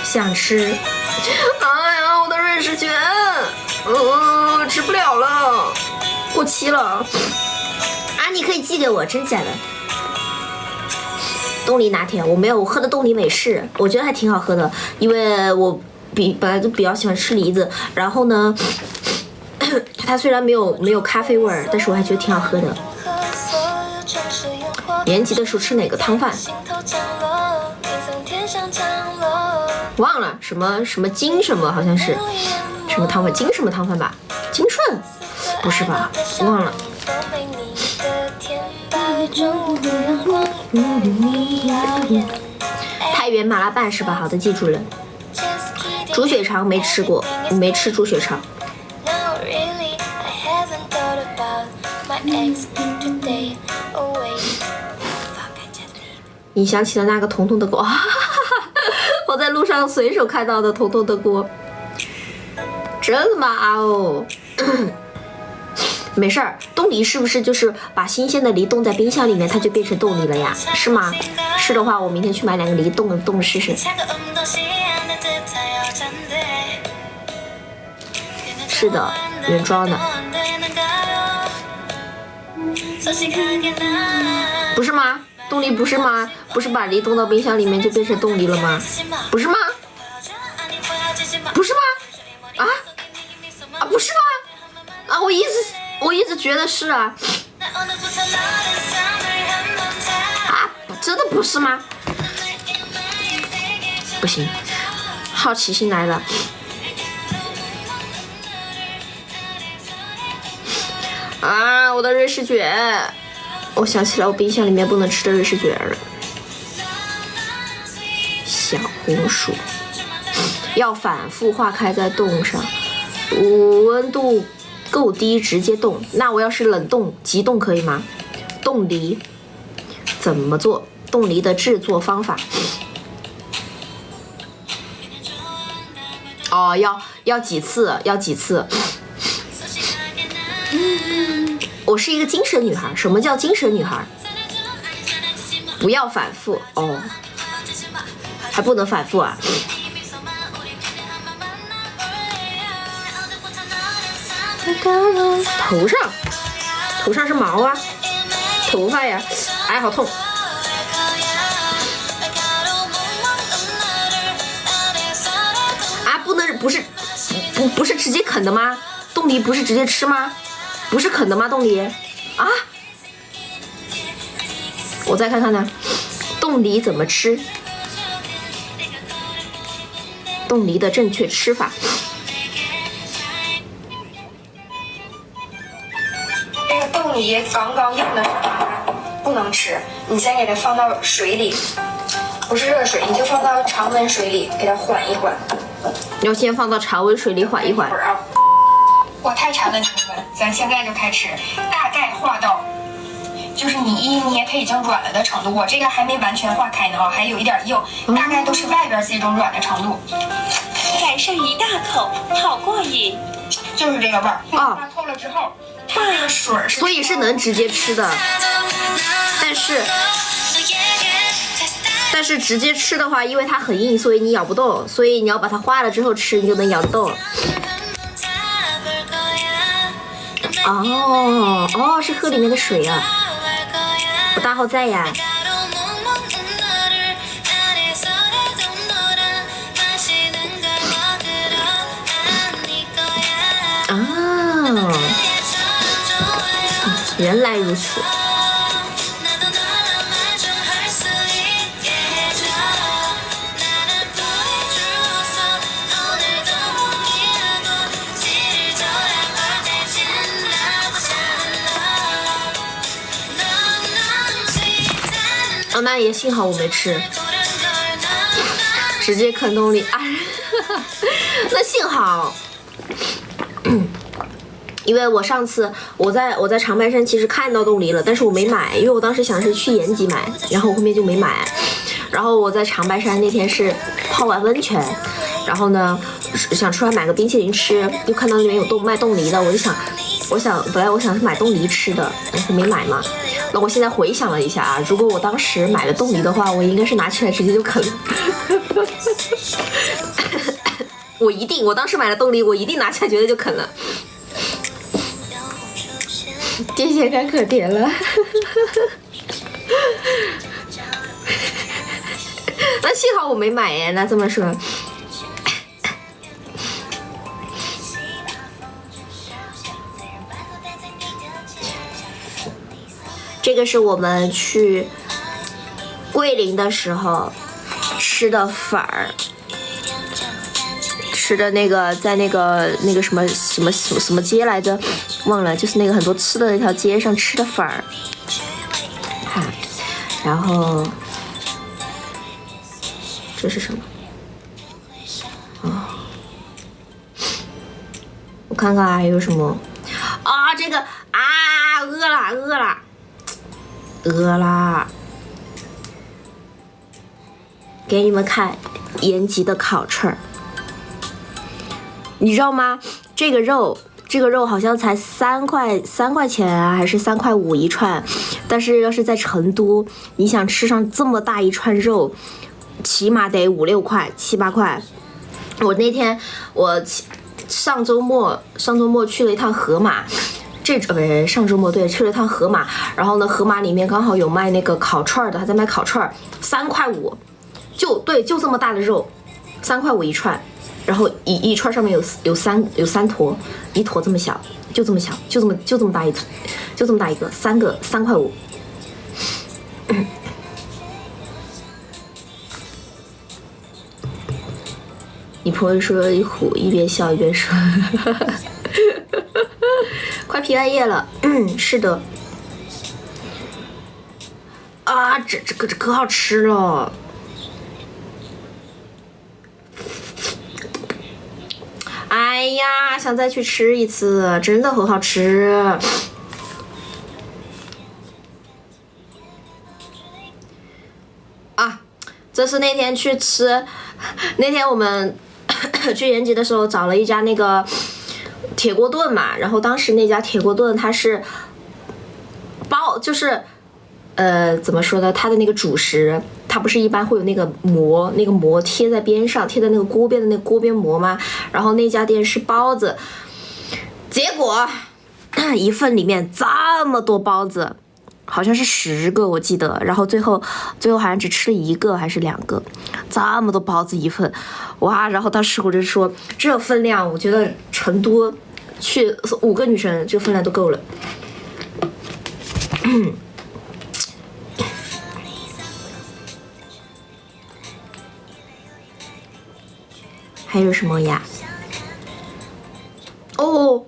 想吃，哎呀，我的瑞士卷，吃不了了，过期了。啊，你可以寄给我，真假的？冻梨拿铁，我没有，我喝的冻梨美式，我觉得还挺好喝的，因为我本来就比较喜欢吃梨子，然后呢，它虽然没有咖啡味儿，但是我还觉得挺好喝的。延吉的时候吃哪个汤饭？忘了什么金什么，好像是什么汤饭，金什么汤饭吧？金顺？不是吧？忘了。太原麻辣拌是吧？好的，记住了。猪血肠没吃过，我没吃猪血肠。你想起了那个彤彤的锅，我在路上随手看到的彤彤的锅，真麻哦。没事儿，冻梨是不是就是把新鲜的梨冻在冰箱里面，它就变成冻梨了呀？是吗？是的话，我明天去买2个梨冻试试。是的，原装的。不是吗？冻梨不是吗？不是把梨冻到冰箱里面就变成冻梨了吗？不是吗？不是吗？啊，不是吗？啊，我一直觉得是啊。真的不是吗？不行，好奇心来了。啊，我的瑞士卷！我想起来，我冰箱里面不能吃的瑞士卷了。小红薯要反复化开在冻上，温度够低直接冻。那我要是冷冻急冻可以吗？冻梨怎么做？冻梨的制作方法。哦，要几次？要几次？我是一个精神女孩。什么叫精神女孩？不要反复哦，还不能反复啊？头上是毛啊，头发呀，哎，好痛！啊，不是直接啃的吗？冻梨不是直接吃吗？不是啃的吗？冻梨啊，我再看看呢，冻梨怎么吃？冻梨的正确吃法。这个冻梨刚刚硬的时候不能吃，你先给它放到水里，不是热水，你就放到常温水里给它缓一缓。要先放到常温水里缓一缓。我太馋了，你们，咱现在就开吃，大概化到，就是你一捏它已经软了的程度。我这个还没完全化开呢，还有一点硬，大概都是外边这种软的程度。来上一大口，好过瘾。就是这个味儿。化透了之后，它这个水是，所以是能直接吃的，但是直接吃的话，因为它很硬，所以你咬不动，所以你要把它化了之后吃，你就能咬得动。哦，是喝里面的水啊。我大号在呀。原来如此。哦，那也幸好我没吃，直接啃动力啊！那幸好。因为我上次我在长白山其实看到冻梨了，但是我没买，因为我当时想是去延吉买，然后我后面就没买。然后我在长白山那天是泡完温泉，然后呢想出来买个冰淇淋吃，又看到那边有卖冻梨的，我想本来我想是买冻梨吃的，但是没买嘛。那我现在回想了一下啊，如果我当时买了冻梨的话，我应该是拿起来直接就啃了。我当时买了冻梨，我一定拿起来绝对就啃了。这些太可怜了。那幸好我没买耶，那这么说。这个是我们去桂林的时候吃的粉儿，吃的那个在那个什么街来着，忘了，就是那个很多吃的那条街上吃的粉儿。看，然后这是什么？哦，我看看还有什么啊？这个啊，饿啦！给你们看延吉的烤串儿，你知道吗？这个肉好像才3块钱啊，还是3块5一串，但是要是在成都，你想吃上这么大一串肉，起码得5、6块、7、8块。我那天上周末去了一趟河马。上周末对去了一趟河马，然后呢，河马里面刚好有卖那个烤串的，他在卖烤串，3块5，就这么大的肉，3块5一串，然后一串上面有三坨，一坨这么小，就这么大一坨，就这么大一个，3块5。你朋友说一边笑一边说。快平安夜了，是的。啊，这可好吃了。哎呀，想再去吃一次，真的很好吃。啊，这是那天去吃，那天我们去延吉的时候找了一家那个铁锅炖嘛，然后当时那家铁锅炖它是就是怎么说呢，它的那个主食它不是一般会有那个膜贴在边上，贴在那个锅边的那个锅边膜吗？然后那家店是包子，结果一份里面这么多包子，好像是10个我记得，然后最后好像只吃了1个还是2个，这么多包子一份，哇！然后当时我就说这分量，我觉得成都去5个女生这分量都够了。还有什么呀？哦，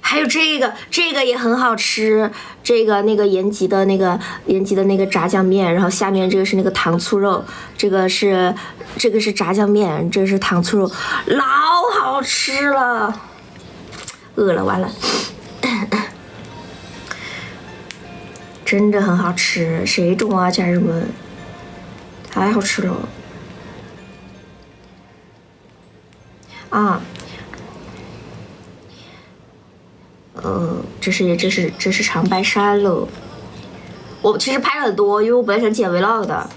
还有这个也很好吃，那个延吉的那个炸酱面，然后下面这个是那个糖醋肉，这个是炸酱面，这个是糖醋肉，老好吃了，饿了完了。真的很好吃，谁懂啊，家人们？太好吃了啊！这是长白山了。我其实拍了很多，因为我本来想剪 vlog 的，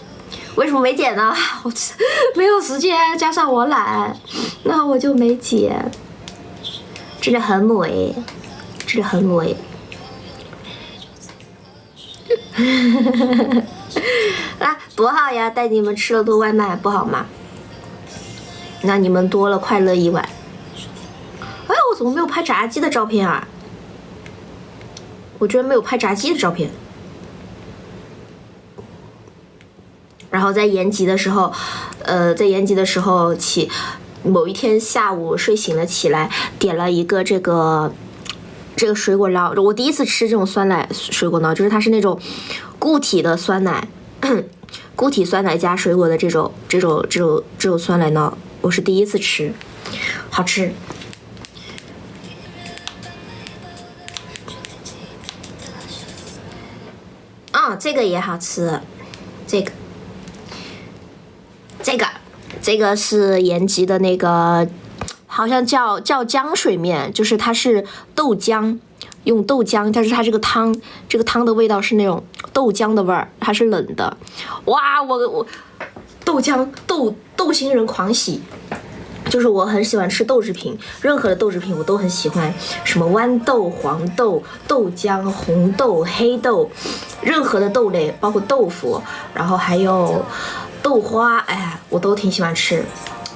为什么没剪呢？我没有时间，加上我懒，那我就没剪。真的很美，真的很美。啊，不好呀，带你们吃了顿外卖不好吗？那你们多了快乐一晚。哎，我怎么没有拍炸鸡的照片啊？我居然没有拍炸鸡的照片。然后在延吉的时候，某一天下午睡醒了起来，点了一个这个水果捞。我第一次吃这种酸奶水果捞，就是它是那种固体的酸奶，固体酸奶加水果的这种酸奶捞，我是第一次吃，好吃。啊，这个也好吃，这个是延吉的那个，好像叫浆水面，就是它是豆浆，用豆浆，但是它这个汤的味道是那种豆浆的味儿，它是冷的。哇，我豆浆豆星人狂喜，就是我很喜欢吃豆制品，任何的豆制品我都很喜欢，什么豌豆、黄豆、豆浆、红豆、黑豆，任何的豆类，包括豆腐，然后还有豆花，哎呀，我都挺喜欢吃，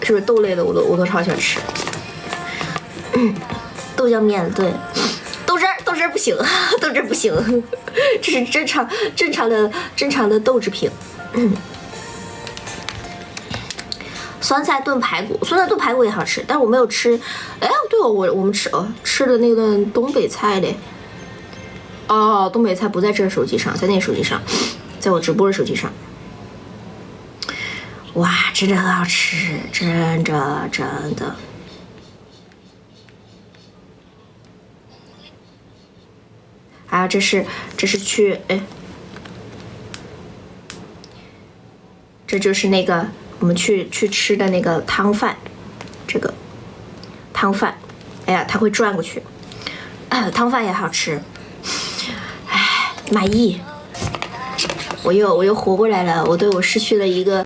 就是豆类的我都超喜欢吃。豆浆面，对，豆汁儿不行，豆汁儿不行，这是正常的豆制品。酸菜炖排骨也好吃，但是我没有吃。哎，对哦，我们吃的那顿东北菜嘞。哦，东北菜不在这手机上，在那手机上，在我直播的手机上。哇，真的很好吃，真的。还有这是去这就是那个我们去吃的那个汤饭，这个汤饭，哎呀，它会转过去，汤饭也好吃，哎，满意，我又活过来了，我对我失去了一个。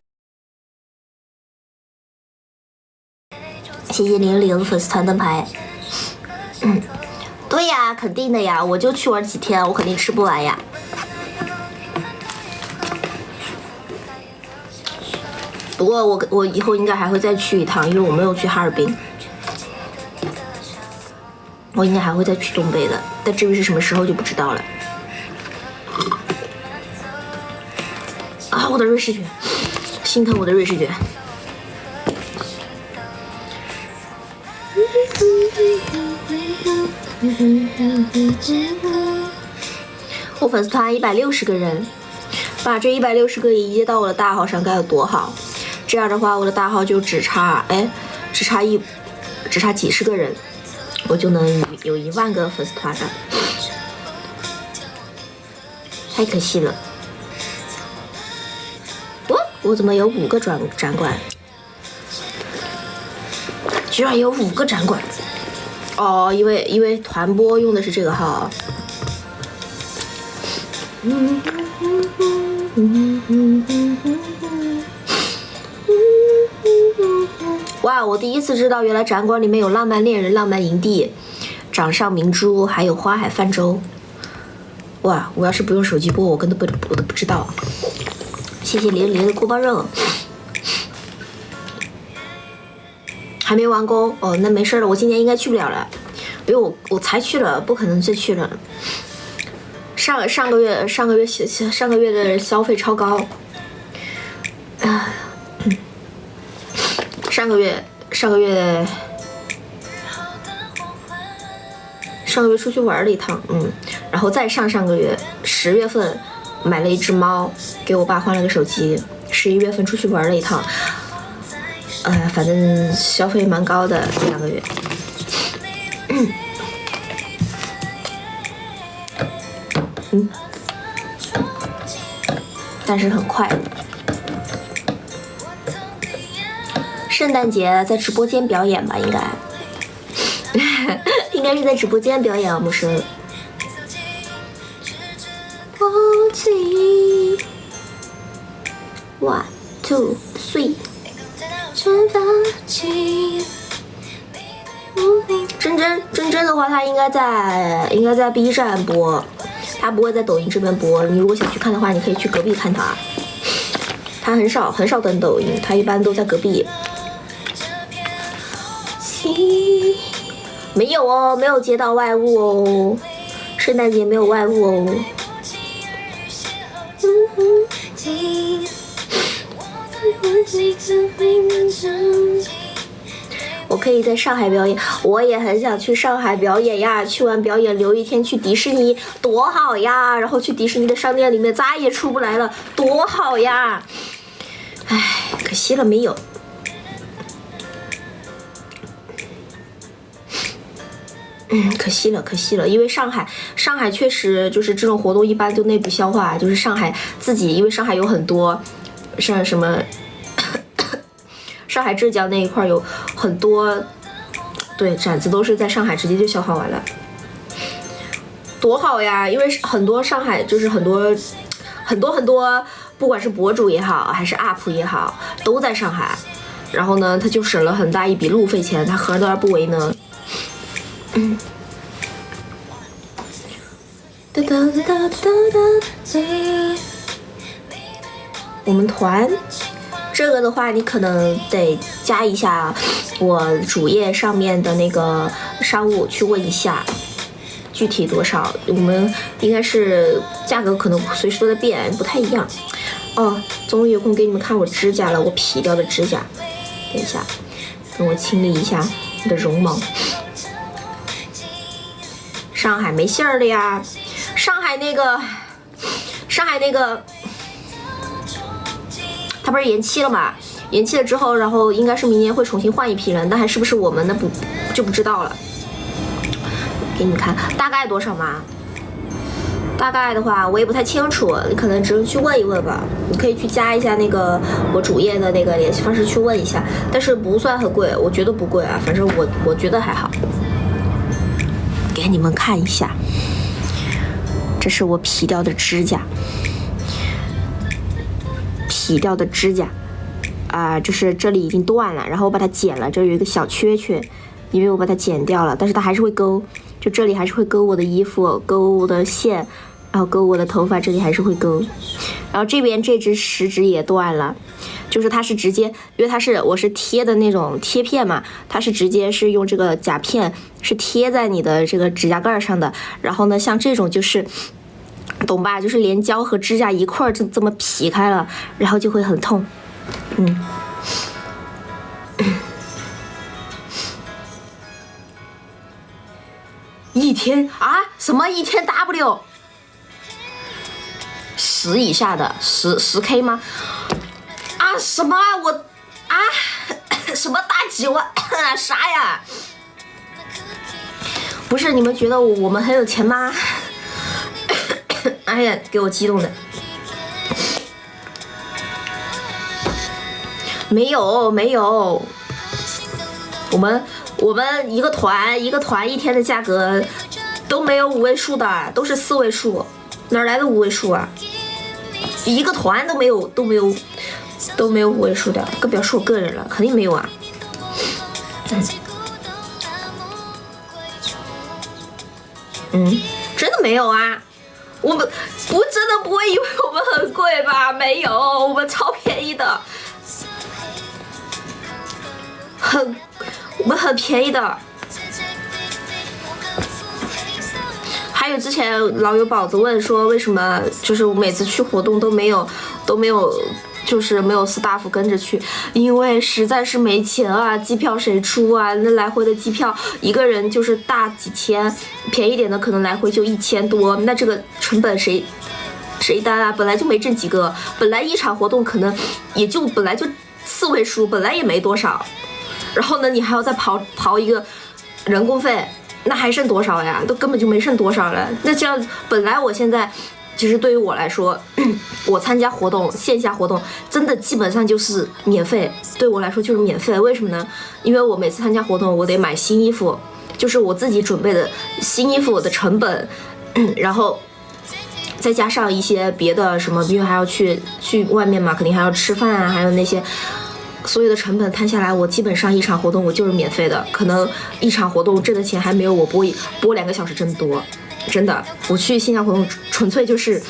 谢谢00粉丝团灯牌。对呀，肯定的呀，我就去玩几天，我肯定吃不完呀。不过我以后应该还会再去一趟，因为我没有去哈尔滨，我应该还会再去东北的，但至于是什么时候就不知道了。啊，我的瑞士卷，心疼我的瑞士卷。我粉丝团160个人，把这160个移接到我的大号上该有多好！这样的话，我的大号就只差几十个人，我就能有1万个粉丝团了，太可惜了。我怎么有5个展馆？居然有5个展馆！哦，因为团播用的是这个号。哇，我第一次知道原来展馆里面有浪漫恋人、浪漫营地、掌上明珠，还有花海泛舟。哇，我要是不用手机播，我都不知道。谢谢00的锅包肉。还没完工哦，那没事了，我今年应该去不了了，因为我才去了，不可能再去了。上个月的消费超高，上个月出去玩了一趟，然后再上个月10月份买了一只猫，给我爸换了个手机，11月份出去玩了一趟。反正消费蛮高的这2个月。但是很快。圣诞节在直播间表演吧，应该，应该是在直播间表演啊，不是。，1 2 3。真真的话，他应该在 B 站播，他不会在抖音这边播。你如果想去看的话，你可以去隔壁看他。他很少登抖音，他一般都在隔壁。没有哦，没有接到外务哦，圣诞节没有外务哦。我可以在上海表演，我也很想去上海表演呀！去完表演留一天去迪士尼，多好呀！然后去迪士尼的商店里面再也出不来了，多好呀！唉，可惜了没有。可惜了，因为上海确实就是这种活动一般就内部消化，就是上海自己，因为上海有很多像什么。上海、浙江那一块有很多，对，展子都是在上海直接就消化完了，多好呀！因为很多上海就是很多，不管是博主也好，还是 UP 也好，都在上海，然后呢，他就省了很大一笔路费钱，他何乐而不为呢？我们团。这个的话，你可能得加一下我主页上面的那个商务去问一下，具体多少？我们应该是价格可能随时都在变，不太一样。哦，终于有空给你们看我指甲了，我皮掉的指甲。等一下，等我清理一下你的绒毛。上海没信儿了呀！上海那个。他不是延期了嘛？延期了之后，然后应该是明年会重新换一批人，但还是不是我们的不知道了。给你们看大概多少嘛？大概的话我也不太清楚，你可能只能去问一问吧。你可以去加一下那个我主页的那个联系方式去问一下，但是不算很贵，我觉得不贵啊，反正我觉得还好。给你们看一下，这是我皮掉的指甲。皮掉的指甲就是这里已经断了，然后我把它剪了，这有一个小缺缺，因为我把它剪掉了，但是它还是会勾，就这里还是会勾我的衣服，勾我的线，然后勾我的头发，这里还是会勾。然后这边这只食指也断了，就是它是直接，因为我是贴的那种贴片嘛，它是直接是用这个甲片是贴在你的这个指甲盖上的，然后呢像这种就是懂吧，就是连胶和指甲一块儿就这么劈开了，然后就会很痛。一天什么一天 W 10以下的10K 吗？什么我什么大几万啥呀？不是你们觉得我们很有钱吗？哎呀，给我激动的。没有，我们一个团一天的价格都没有5位数的，都是4位数，哪来的5位数啊？一个团都没有5位数的，更不要说我个人了，肯定没有啊。真的没有啊。我们真的不会以为我们很贵吧？没有，我们超便宜的，我们很便宜的。还有之前老有宝子问说，为什么就是我每次去活动都没有，就是没有 staff 跟着去，因为实在是没钱啊，机票谁出啊？那来回的机票一个人就是大几千，便宜点的可能来回就1000多，那这个成本谁担啊？本来就没挣几个，本来一场活动可能也就本来就4位数，本来也没多少，然后呢你还要再刨一个人工费，那还剩多少呀？都根本就没剩多少了。那这样本来我现在。其实对于我来说，我参加活动，线下活动真的基本上就是免费，对我来说就是免费。为什么呢？因为我每次参加活动，我得买新衣服，就是我自己准备的新衣服的成本，然后再加上一些别的什么，因为还要去外面嘛，肯定还要吃饭啊，还有那些所有的成本摊下来，我基本上一场活动我就是免费的，可能一场活动挣的钱还没有我播2个小时挣多，真的，我去线下活动纯粹就是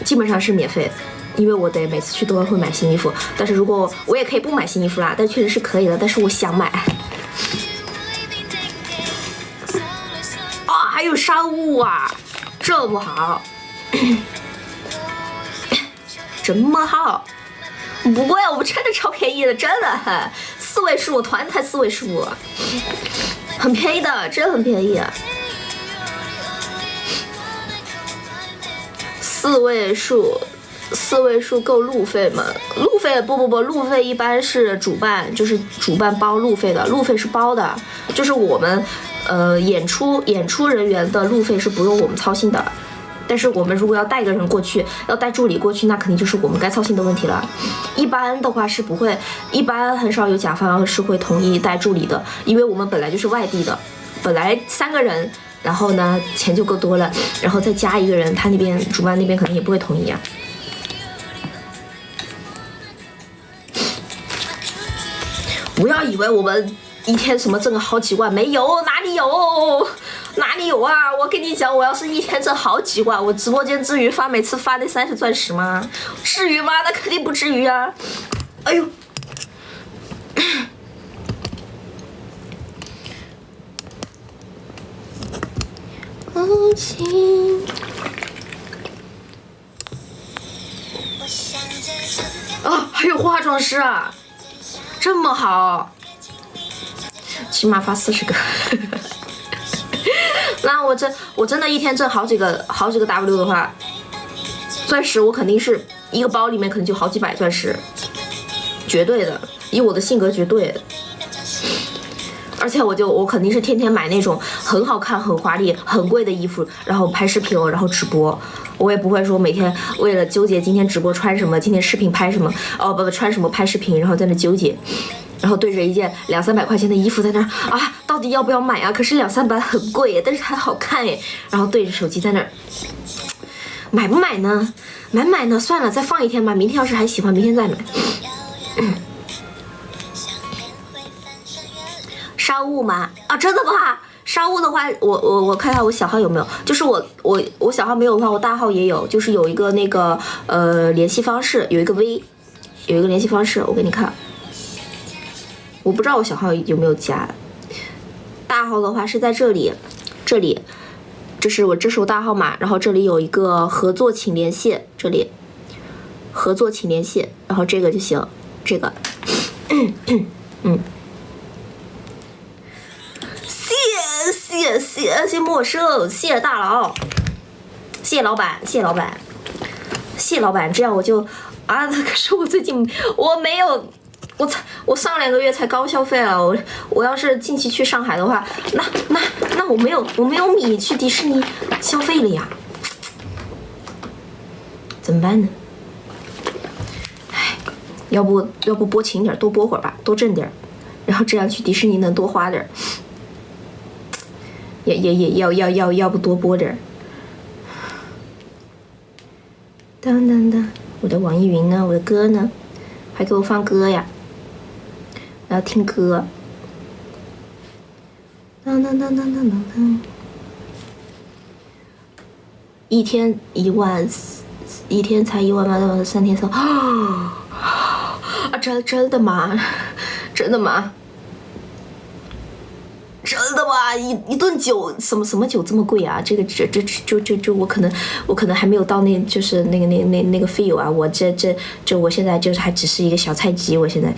基本上是免费。因为我得每次去都会买新衣服，但是如果我也可以不买新衣服啦，但确实是可以的，但是我想买。啊，还有商务啊，这么好，这么好，不贵，我们真的超便宜的，真的，4位数，团才4位数，很便宜的，真的很便宜。4位数够路费吗？路费不，路费一般是主办，就是主办包路费的，路费是包的，就是我们演出人员的路费是不用我们操心的。但是我们如果要带一个人过去，要带助理过去，那肯定就是我们该操心的问题了。一般的话是不会，一般很少有甲方是会同意带助理的，因为我们本来就是外地的，本来3个人，然后呢钱就够多了，然后再加一个人，他那边主办那边可能也不会同意啊。不要以为我们一天什么挣个好几万，没有，哪里有啊！我跟你讲，我要是一天挣好几万，我直播间至于每次发那30钻石吗？至于吗？那肯定不至于啊！哎呦，爱情啊，还有化妆师啊！这么好，起码发40个。那我真的一天挣好几个 W 的话，钻石我肯定是一个包里面可能就好几百钻石，绝对的，以我的性格绝对。而且我肯定是天天买那种很好看、很华丽、很贵的衣服，然后拍视频，然后直播。我也不会说每天为了纠结今天直播穿什么，今天视频拍什么，不穿什么拍视频，然后在那纠结，然后对着一件200-300块钱的衣服在那啊，到底要不要买啊？可是200-300很贵，但是它好看耶。然后对着手机在那买不买呢？买呢？算了，再放一天吧。明天要是还喜欢，明天再买。商务吗？啊，真的吗？商务的话，我看看我小号有没有，就是我小号没有的话，我大号也有，就是有一个那个联系方式，有一个联系方式，我给你看。我不知道我小号有没有加。大号的话是在这里，这是我大号码，然后这里有一个合作请联系，这里合作请联系，然后这个就行，这个，谢陌生，谢大佬，谢老板，这样我就啊，可是我最近我没有，我上2个月才高消费了，我要是近期去上海的话，那我没有米去迪士尼消费了呀，怎么办呢？唉，要不播勤点，多播会儿吧，多挣点，然后这样去迪士尼能多花点。也要不多播点。当，我的网易云呢？我的歌呢？还给我放歌呀？我要听歌。当，一天1万，一天才1万8，3天3啊！真的吗？真的吗？真的吗？一顿酒什么酒这么贵啊？这我可能还没有到就是那个 feel 啊！我我现在就是还只是一个小菜鸡，我现在，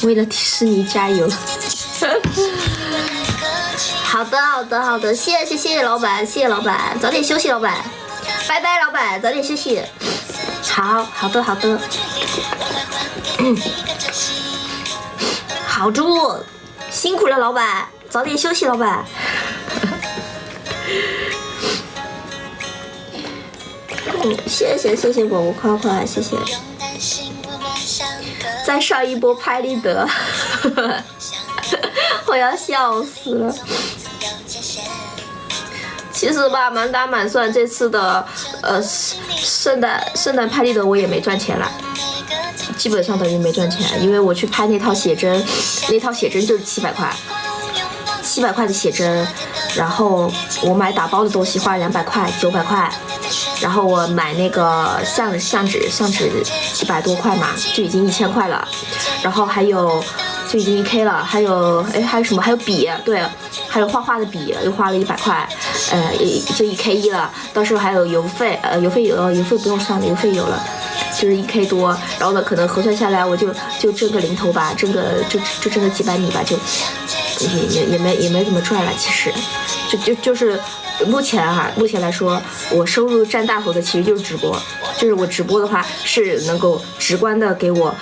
为了迪士尼加油！好的，谢谢老板，谢谢老板，早点休息，老板，拜拜，老板，早点休息。好的，好猪，辛苦了，老板，早点休息，老板。谢谢果果夸夸，谢谢。再上一波拍立得，我要笑死了。其实吧，满打满算这次的圣诞拍立得我也没赚钱了，基本上等于没赚钱，因为我去拍那套写真，那套写真就是700块，700块的写真，然后我买打包的东西花了200块，900块，然后我买那个相纸100多块嘛，就已经1000块了，然后还有就已经1K 了，还有什么？还有笔，对，还有画的笔又花了100块，就1K1了。到时候还有邮费，邮费不用算了，邮费有了，就是1K多。然后呢，可能核算下来我就挣个零头吧，挣个几百米吧，就也没怎么赚了。其实，就是目前来说，我收入占大头的其实就是直播。就是我直播的话是能够直观的给我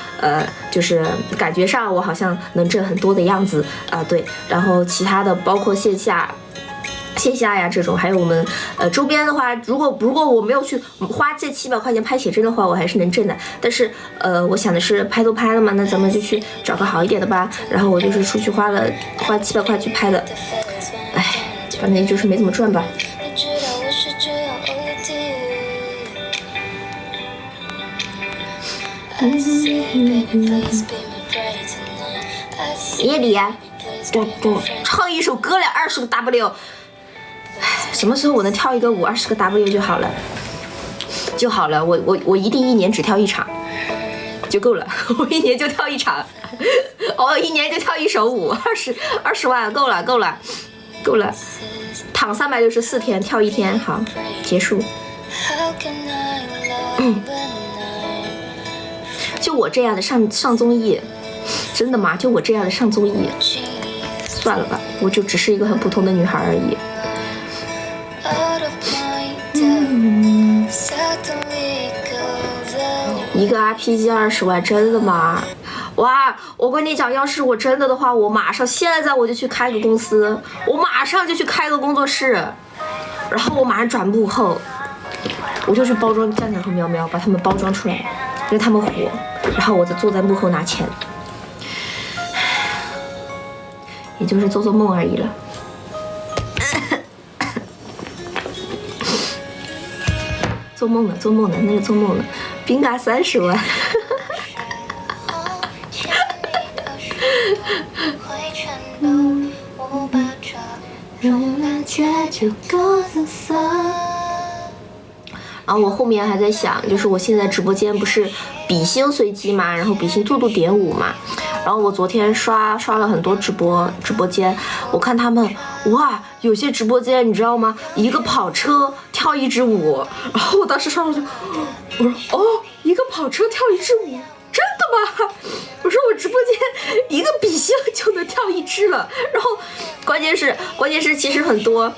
就是感觉上我好像能挣很多的样子啊，对。然后其他的包括线下呀这种，还有我们周边的话，如果我没有去花这700块钱拍写真的话，我还是能挣的。但是我想的是拍都拍了嘛，那咱们就去找个好一点的吧。然后我就是出去花700块去拍的，哎，反正就是没怎么赚吧。叶里呀，唱一首歌来20个 W， 什么时候我能跳一个舞20个 W 就好了，我一定1年只跳1场就够了，我1年就跳1场，我1年就跳1首舞，20万够了，躺364天跳1天，好，结束。就我这样的上综艺，真的吗？就我这样的上综艺，算了吧，我就只是一个很普通的女孩而已。一个 RPG 20万，真的吗？哇！我跟你讲，要是我真的话，我马上现在我就去开个公司，我马上就去开个工作室，然后我马上转幕后，我就去包装酱酱和喵喵，把他们包装出来，让他们火，然后我就坐在幕后拿钱，也就是做做梦而已了。做梦呢，那个做梦呢，冰嘎30万。然后我后面还在想，就是我现在直播间不是比心随机嘛，然后比心兔点5嘛，然后我昨天刷了很多直播间，我看他们哇，有些直播间你知道吗？一个跑车跳1支舞，然后我当时刷了我说哦，一个跑车跳1支舞，真的吗？我说我直播间一个比心就能跳1支了，然后关键是其实很多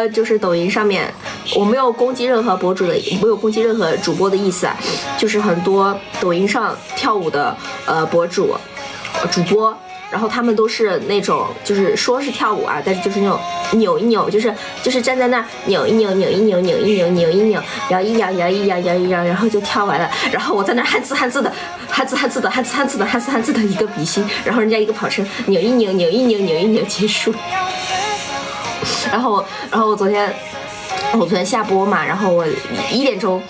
就是抖音上面，我没有攻击任何博主的，没有攻击任何主播的意思啊，就是很多抖音上跳舞的博主主播，然后他们都是那种就是说是跳舞啊，但是就是那种扭一扭，就是站在那儿扭一扭，摇一摇，然后就跳完了，然后我在那儿汉字的一个比心，然后人家一个跑车扭一扭结束。然后我昨天下播嘛，然后我1点钟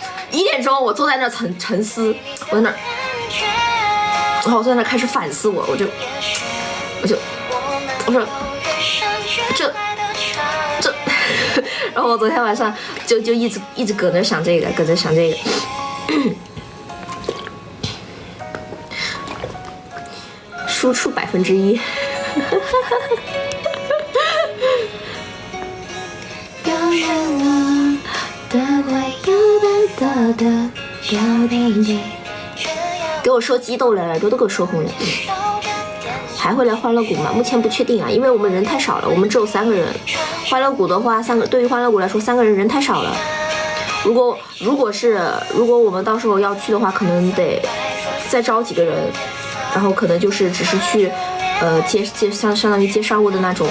我坐在那沉思，我在那儿。然后我在那开始反思我说这，然后我昨天晚上就一直搁那想这个，输出1%。给我说激动了，耳朵都给我说红了。还会来欢乐谷吗？目前不确定啊，因为我们人太少了，我们只有3个人。欢乐谷的话对于欢乐谷来说3个人太少了。如果我们到时候要去的话，可能得再招几个人，然后可能就是只是去相当于接商务的那种，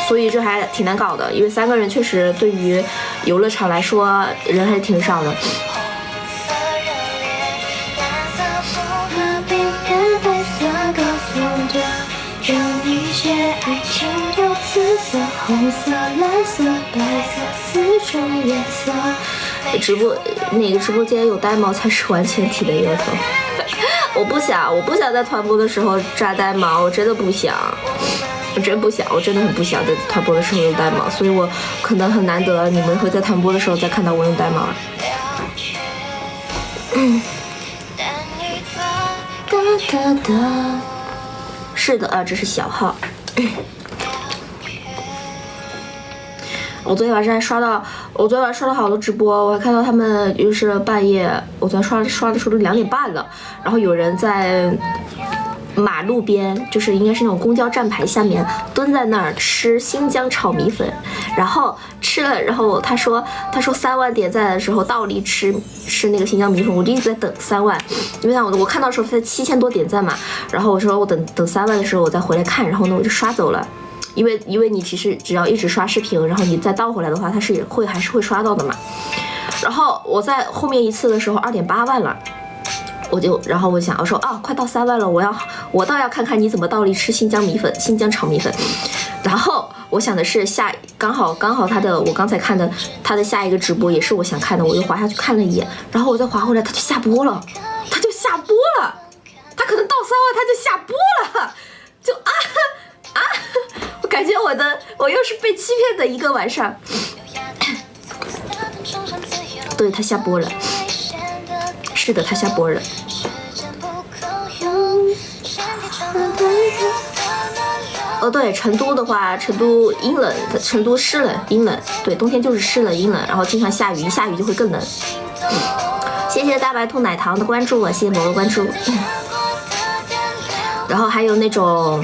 所以这还挺难搞的，因为3个人确实对于游乐场来说人还挺少的。只有紫色、红色、蓝色、白色4种颜色。哪个直播间有呆毛才是完全体的由头？我不想在团播的时候扎呆毛，我真的不想。我真不想，我真的很不想在团播的时候用呆毛，所以我可能很难得你们会在团播的时候再看到我用呆毛。哒哒哒，是的啊，这是小号。我昨天晚上还刷到好多直播，我还看到他们就是半夜，我昨天刷的时候都2点半了，然后有人在马路边，就是应该是那种公交站牌下面蹲在那儿吃新疆炒米粉，然后吃了，然后他说3万点赞的时候倒立吃那个新疆米粉，我就一直在等3万，因为我看到的时候才7000多点赞嘛，然后我说我等3万的时候我再回来看，然后呢我就刷走了，因为你其实只要一直刷视频，然后你再倒回来的话，它是还是会刷到的嘛，然后我在后面一次的时候2.8万了。然后我想，我说啊，快到3万了，我倒要看看你怎么倒立吃新疆炒米粉。然后我想的是刚好我刚才看的他的下一个直播也是我想看的，我就滑下去看了一眼，然后我再滑回来，他就下播了，他可能到3万他就下播了，就我感觉我又是被欺骗的一个晚上。对，他下播了。是的，他下播了。对，成都的话，成都阴冷，成都湿冷阴冷，对，冬天就是湿冷阴冷，然后经常下雨，一下雨就会更冷。谢谢大白兔奶糖的关注，谢谢某的关注。然后还有那种，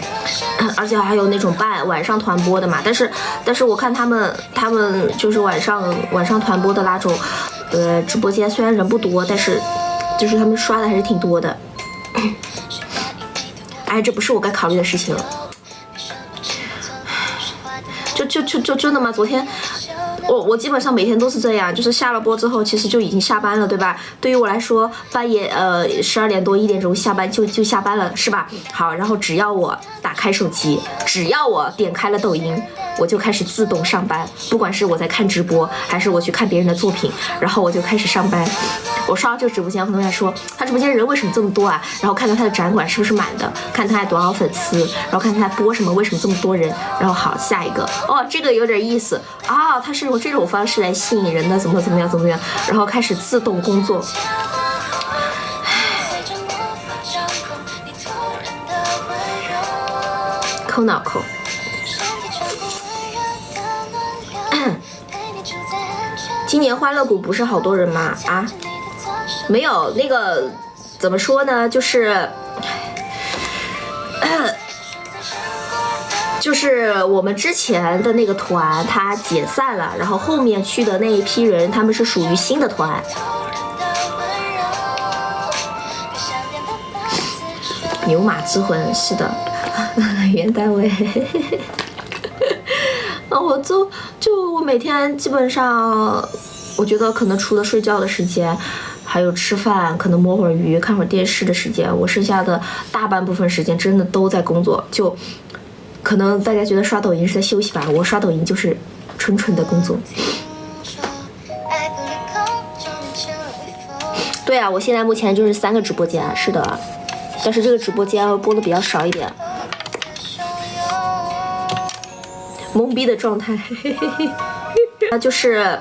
而且还有那种晚上团播的嘛，但是我看他们就是晚上团播的那种，直播间虽然人不多，但是就是他们刷的还是挺多的。哎，这不是我该考虑的事情了。就真的吗？昨天我基本上每天都是这样，就是下了播之后其实就已经下班了，对吧？对于我来说，半夜12点多1点钟下班就下班了，是吧？好，然后只要我打开手机，只要我点开了抖音，我就开始自动上班，不管是我在看直播还是我去看别人的作品，然后我就开始上班。我刷到这个直播间，很多人说他直播间人为什么这么多啊？然后看到他的展馆是不是满的，看他有多少粉丝，然后看他播什么，为什么这么多人？然后好，下一个这个有点意思啊，他是用这种方式来吸引人的，怎么样，然后开始自动工作。抠脑抠。今年欢乐谷不是好多人吗？啊，没有，那个怎么说呢，就是我们之前的那个团它解散了，然后后面去的那一批人他们是属于新的团。牛马之魂，是的。袁大伟。我每天基本上，我觉得可能除了睡觉的时间，还有吃饭，可能摸会儿鱼，看会儿电视的时间，我剩下的大半部分时间真的都在工作。就可能大家觉得刷抖音是在休息吧，我刷抖音就是纯纯的工作。对啊，我现在目前就是3个直播间，是的，但是这个直播间播的比较少一点。懵逼的状态，就是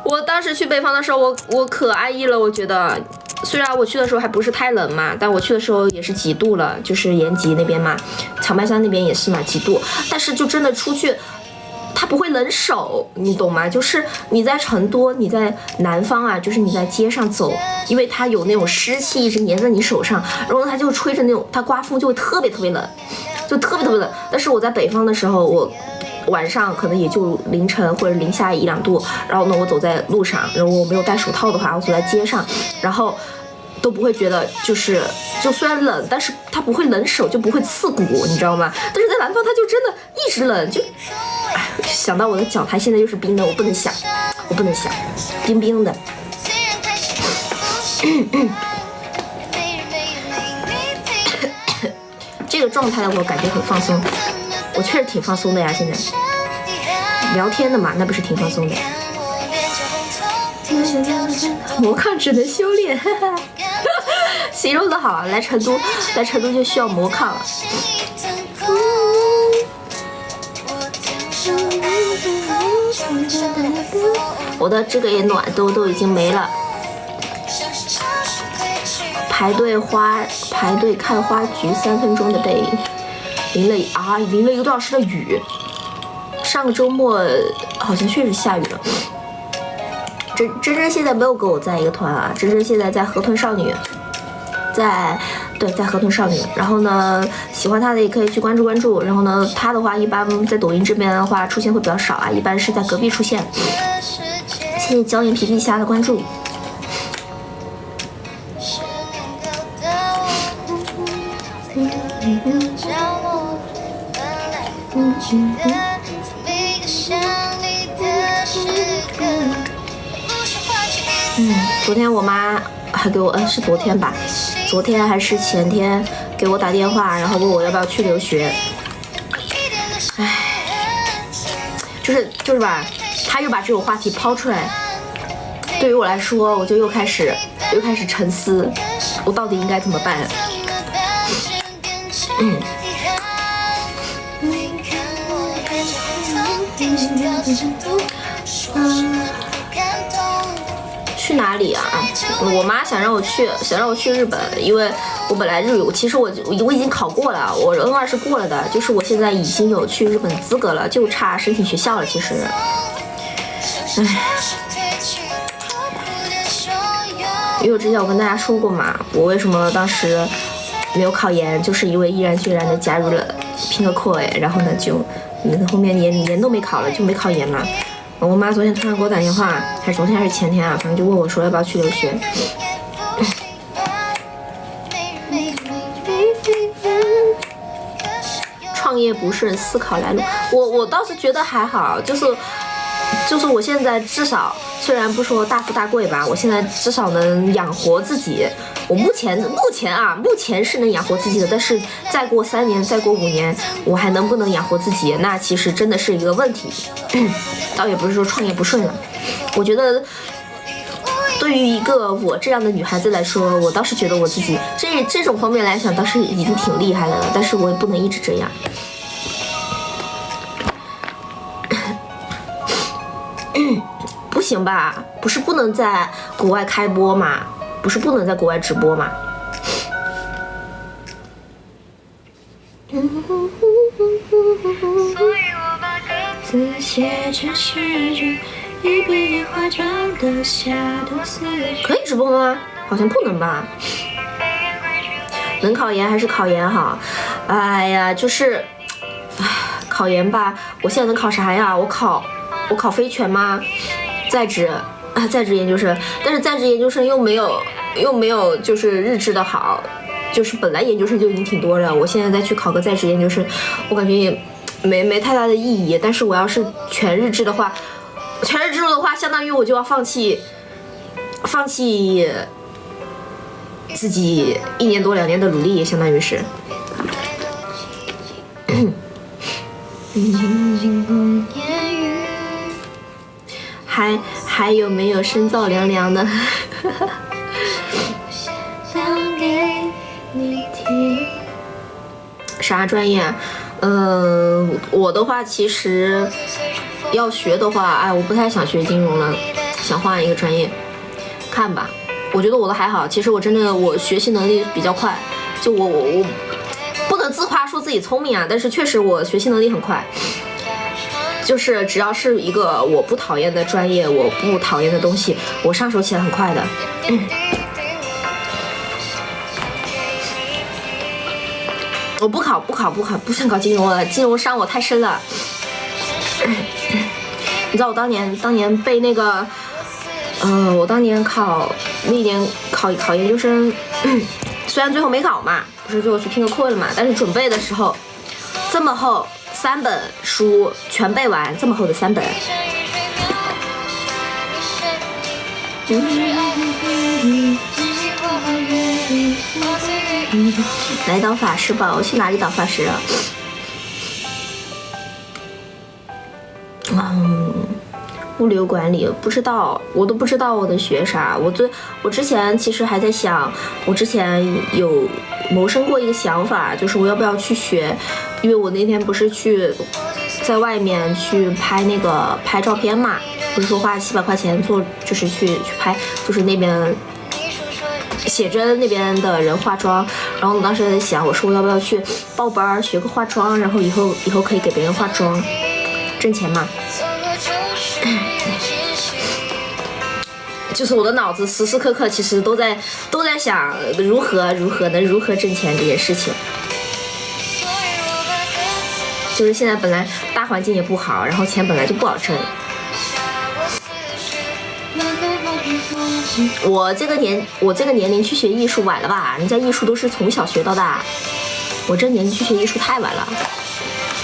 我当时去北方的时候，我可安逸了。我觉得，虽然我去的时候还不是太冷嘛，但我去的时候也是几度了，就是延吉那边嘛，长白山那边也是嘛，几度。但是就真的出去，它不会冷手，你懂吗？就是你在成都，你在南方啊，就是你在街上走，因为它有那种湿气一直粘在你手上，然后它就吹着那种，它刮风就会特别冷，就特别冷。但是我在北方的时候，我晚上可能也就凌晨或者零下1、2度，然后呢，我走在路上，然后我没有戴手套的话，我走在街上，然后都不会觉得就虽然冷，但是它不会冷手，就不会刺骨，你知道吗？但是在南方，它就真的一直冷，就，想到我的脚，它现在又是冰的，我不能想，冰冰的。这个状态我感觉很放松。我我确实挺放松的呀，现在聊天的嘛，那不是挺放松的。魔抗只能修炼，形容的好，来成都就需要魔抗。我的这个也暖都已经没了。排队看花菊3分钟的背影，淋了1个多小时的雨。上个周末好像确实下雨了。真现在没有跟我在一个团啊，真现在在河豚少女，在河豚少女。然后呢，喜欢她的也可以去关注。然后呢，她的话一般在抖音这边的话出现会比较少啊，一般是在隔壁出现。谢谢椒盐皮皮虾的关注。昨天我妈还给我，是昨天吧？昨天还是前天给我打电话，然后问我要不要去留学。唉，就是吧，她又把这种话题抛出来，对于我来说，我就又开始沉思，我到底应该怎么办？去哪里啊？我妈想让我去日本，因为我本来日语，其实我已经考过了，我N2是过了的，就是我现在已经有去日本资格了，就差申请学校了。其实，因为我之前我跟大家说过嘛，我为什么当时没有考研，就是因为毅然决然的加入了拼个课然后呢就后面年都没考了，就没考研嘛。我妈昨天突然给我打电话，还是昨天还是前天啊，反正就问我说要不要去留学。创业不顺，思考来路。我倒是觉得还好，就是我现在至少虽然不说大富大贵吧，我现在至少能养活自己。我目前是能养活自己的，但是再过3年，再过5年，我还能不能养活自己？那其实真的是一个问题。倒也不是说创业不顺了，我觉得对于一个我这样的女孩子来说，我倒是觉得我自己这种方面来讲，倒是已经挺厉害的了。但是我也不能一直这样。不行吧？不是不能在国外开播吗？不是不能在国外直播吗？可以直播吗？好像不能吧。能考研还是考研好。哎呀，就是考研吧，我现在能考啥呀？我考非全吗？在职研究生，但是在职研究生又没有就是日制的好，就是本来研究生就已经挺多了，我现在再去考个在职研究生，我感觉也没太大的意义。但是我要是全日制的话，相当于我就要放弃自己1年多2年的努力，相当于是。还有没有深造凉凉的？啥专业？我的话其实要学的话，我不太想学金融了，想换一个专业，看吧。我觉得我的还好，其实我学习能力比较快，就我不能自夸说自己聪明啊，但是确实我学习能力很快。就是只要是一个我不讨厌的专业，我不讨厌的东西，我上手起来很快的。我不想考金融了，金融伤我太深了。你知道我当年背那个，我当年那一年考研究生，虽然最后没考嘛，不是最后去拼个课了嘛，但是准备的时候这么厚。3本书全背完，这么厚的3本。来当法师吧，我去哪里当法师啊？物流管理不知道，我都不知道我得学啥。我之前其实还在想，我之前有萌生过一个想法，就是我要不要去学，因为我那天不是去在外面去拍照片嘛，不是说花700块钱做，就是去拍，就是那边写真那边的人化妆，然后我当时在想，我说我要不要去报班学个化妆，然后以后可以给别人化妆，挣钱嘛。就是我的脑子时时刻刻其实都在想如何挣钱这件事情。就是现在本来大环境也不好，然后钱本来就不好挣。我这个年龄去学艺术晚了吧？人家艺术都是从小学到大，我这年龄去学艺术太晚了。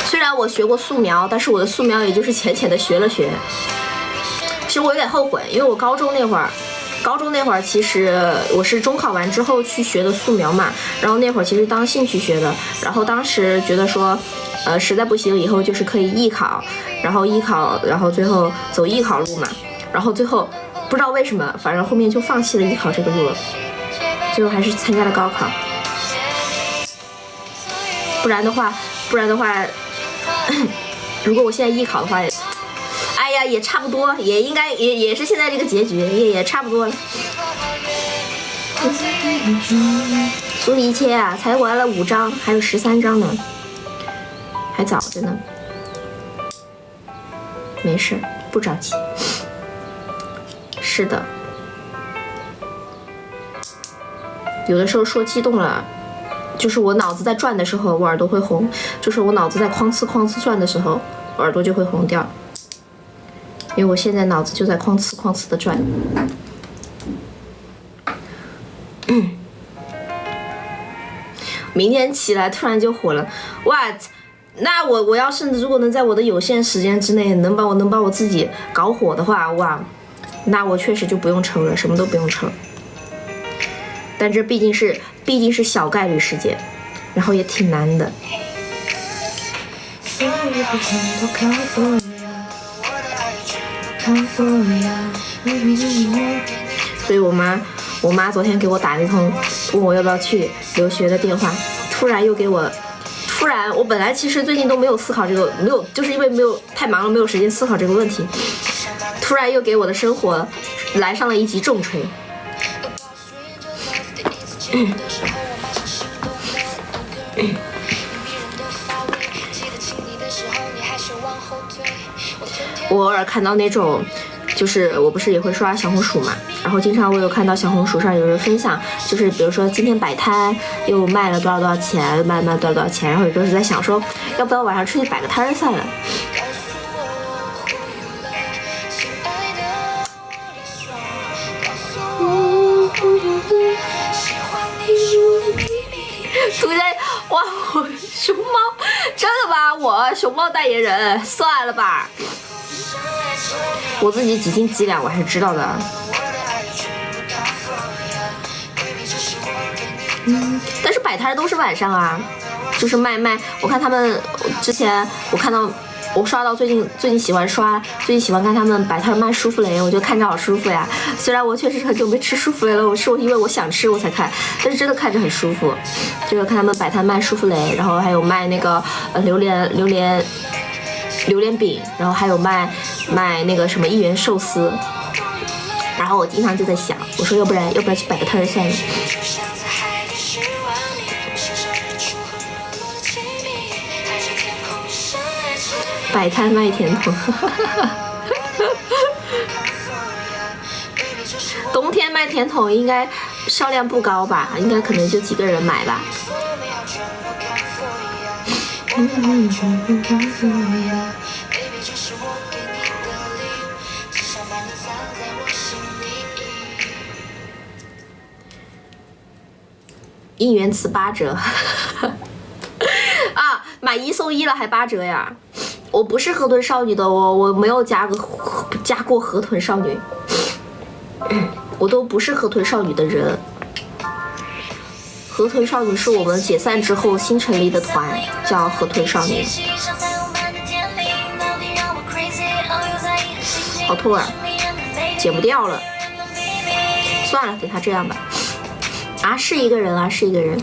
虽然我学过素描，但是我的素描也就是浅浅的学了学。其实我有点后悔，因为我高中那会儿其实我是中考完之后去学的素描嘛，然后那会儿其实当兴趣学的，然后当时觉得说，实在不行以后就是可以艺考，然后最后走艺考路嘛，然后最后不知道为什么，反正后面就放弃了艺考这个路了，最后还是参加了高考。不然的话，如果我现在艺考的话，哎呀，也差不多，也应该也是现在这个结局，也差不多了。苏黎切啊，才玩了5章，还有13章呢，还早着呢。没事，不着急。是的，有的时候说激动了，就是我脑子在转的时候，我耳朵会红；就是我脑子在哐呲转的时候，我耳朵就会红掉。因为我现在脑子就在哐呲的转。明天起来突然就火了 ，what？ 那我要是如果能在我的有限时间之内能把我自己搞火的话，哇，那我确实就不用抽了，什么都不用抽。但这毕竟是小概率事件，然后也挺难的。所以我妈昨天给我打那通问我要不要去留学的电话，突然我本来其实最近都没有思考这个，就是因为太忙了，没有时间思考这个问题，突然又给我的生活来上了一记重锤。我偶尔看到那种，就是我不是也会刷小红书嘛，然后经常我有看到小红书上有人分享，就是比如说今天摆摊又卖了多少钱，卖多少钱，然后有时候在想说，要不要晚上出去摆个摊算了。突然，哇，我熊猫，真的吧？我熊猫代言人，算了吧。我自己几斤几两我还是知道的。但是摆摊都是晚上啊，就是卖。我看他们之前我刷到最近喜欢看他们摆摊卖舒芙蕾，我就看着好舒服呀。虽然我确实很久没吃舒芙蕾了，因为我想吃我才看，但是真的看着很舒服。就是看他们摆摊卖舒芙蕾，然后还有卖那个榴莲饼，然后还有卖那个什么1元寿司。然后我经常就在想，我说要不然去摆个摊算了。摆摊卖甜筒，冬天卖甜筒应该销量不高吧？应该可能就几个人买吧。应援词8折啊！买1送1了还8折呀！我不是河豚少女的，我没有加过河豚少女，我都不是河豚少女的人。河豚少女是我们解散之后新成立的团，叫河豚少女。好痛啊，剪不掉了。算了，给他这样吧。啊，是一个人啊，是一个人。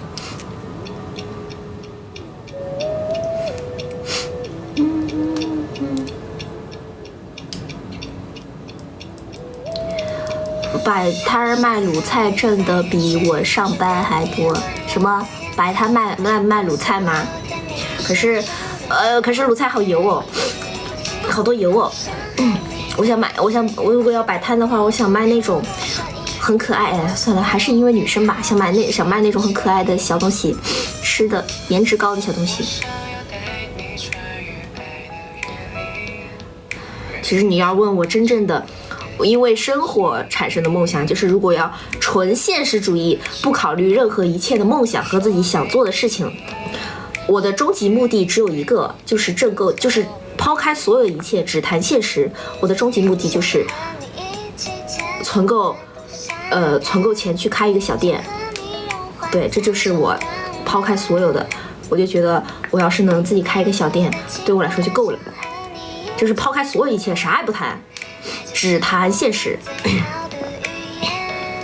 摆摊卖卤菜挣的比我上班还多。什么摆摊卖卤菜吗？可是卤菜好油哦，好多油哦。我如果要摆摊的话，我想卖那种很可爱。算了，还是因为女生吧，想卖那种很可爱的小东西，吃的颜值高的小东西。其实你要问我真正的因为生活产生的梦想，就是如果要纯现实主义，不考虑任何一切的梦想和自己想做的事情，我的终极目的只有一个，就是就是抛开所有一切，只谈现实。我的终极目的就是存够钱去开一个小店。对，这就是我抛开所有的，我就觉得我要是能自己开一个小店，对我来说就够了。就是抛开所有一切，啥也不谈，只谈现实。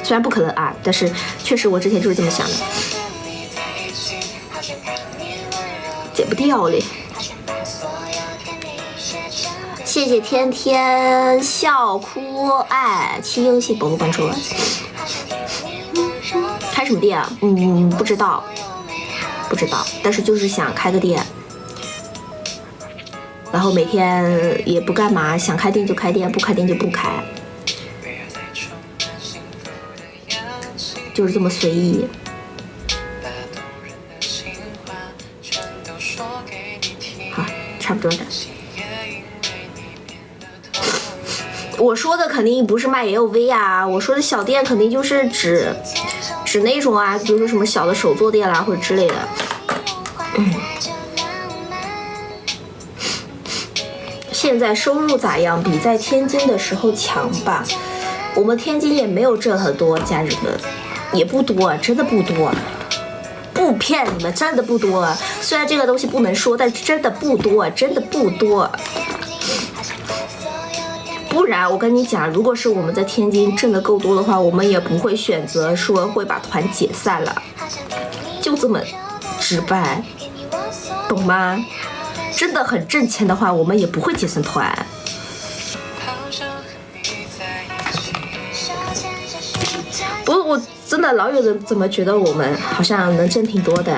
虽然不可能啊，但是确实我之前就是这么想的。剪不掉嘞。谢谢天天笑哭爱七英系宝宝关注了。开什么店啊？不知道，但是就是想开个店，然后每天也不干嘛，想开店就开店，不开店就不开，就是这么随意。好，差不多的。我说的肯定不是卖 LV 啊，我说的小店肯定就是指那种啊，比如说什么小的手作店啦或者之类的。现在收入咋样？比在天津的时候强吧？我们天津也没有挣很多，家人们也不多，真的不多，不骗你们，真的不多。虽然这个东西不能说，但真的不多，真的不多。不然我跟你讲，如果是我们在天津挣得够多的话，我们也不会选择说会把团解散了，就这么直白，懂吗？真的很挣钱的话，我们也不会解散团。不过我真的老有人怎么觉得我们好像能挣挺多的。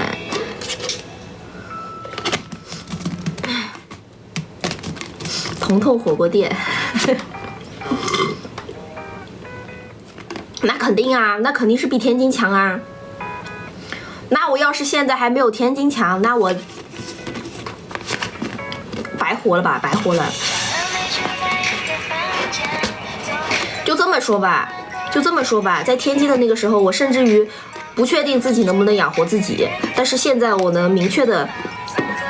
彤彤火锅店。那肯定啊，那肯定是比天津强啊。那我要是现在还没有天津强，那我白活了吧，白活了。就这么说吧，在天津的那个时候，我甚至于不确定自己能不能养活自己，但是现在我能明确的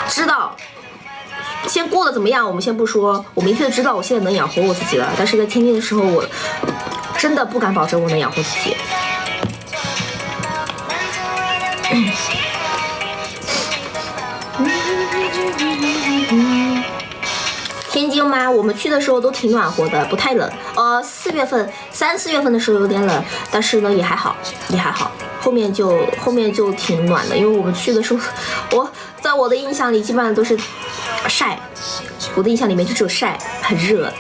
知道，先过得怎么样我们先不说，我明确的知道我现在能养活我自己了。但是在天津的时候，我真的不敢保证我能养活自己。天津嘛，我们去的时候都挺暖和的，不太冷。3、4月份的时候有点冷，但是呢也还好。后面就挺暖的，因为我们去的时候，在我的印象里基本上都是晒，我的印象里面就只有晒，很热。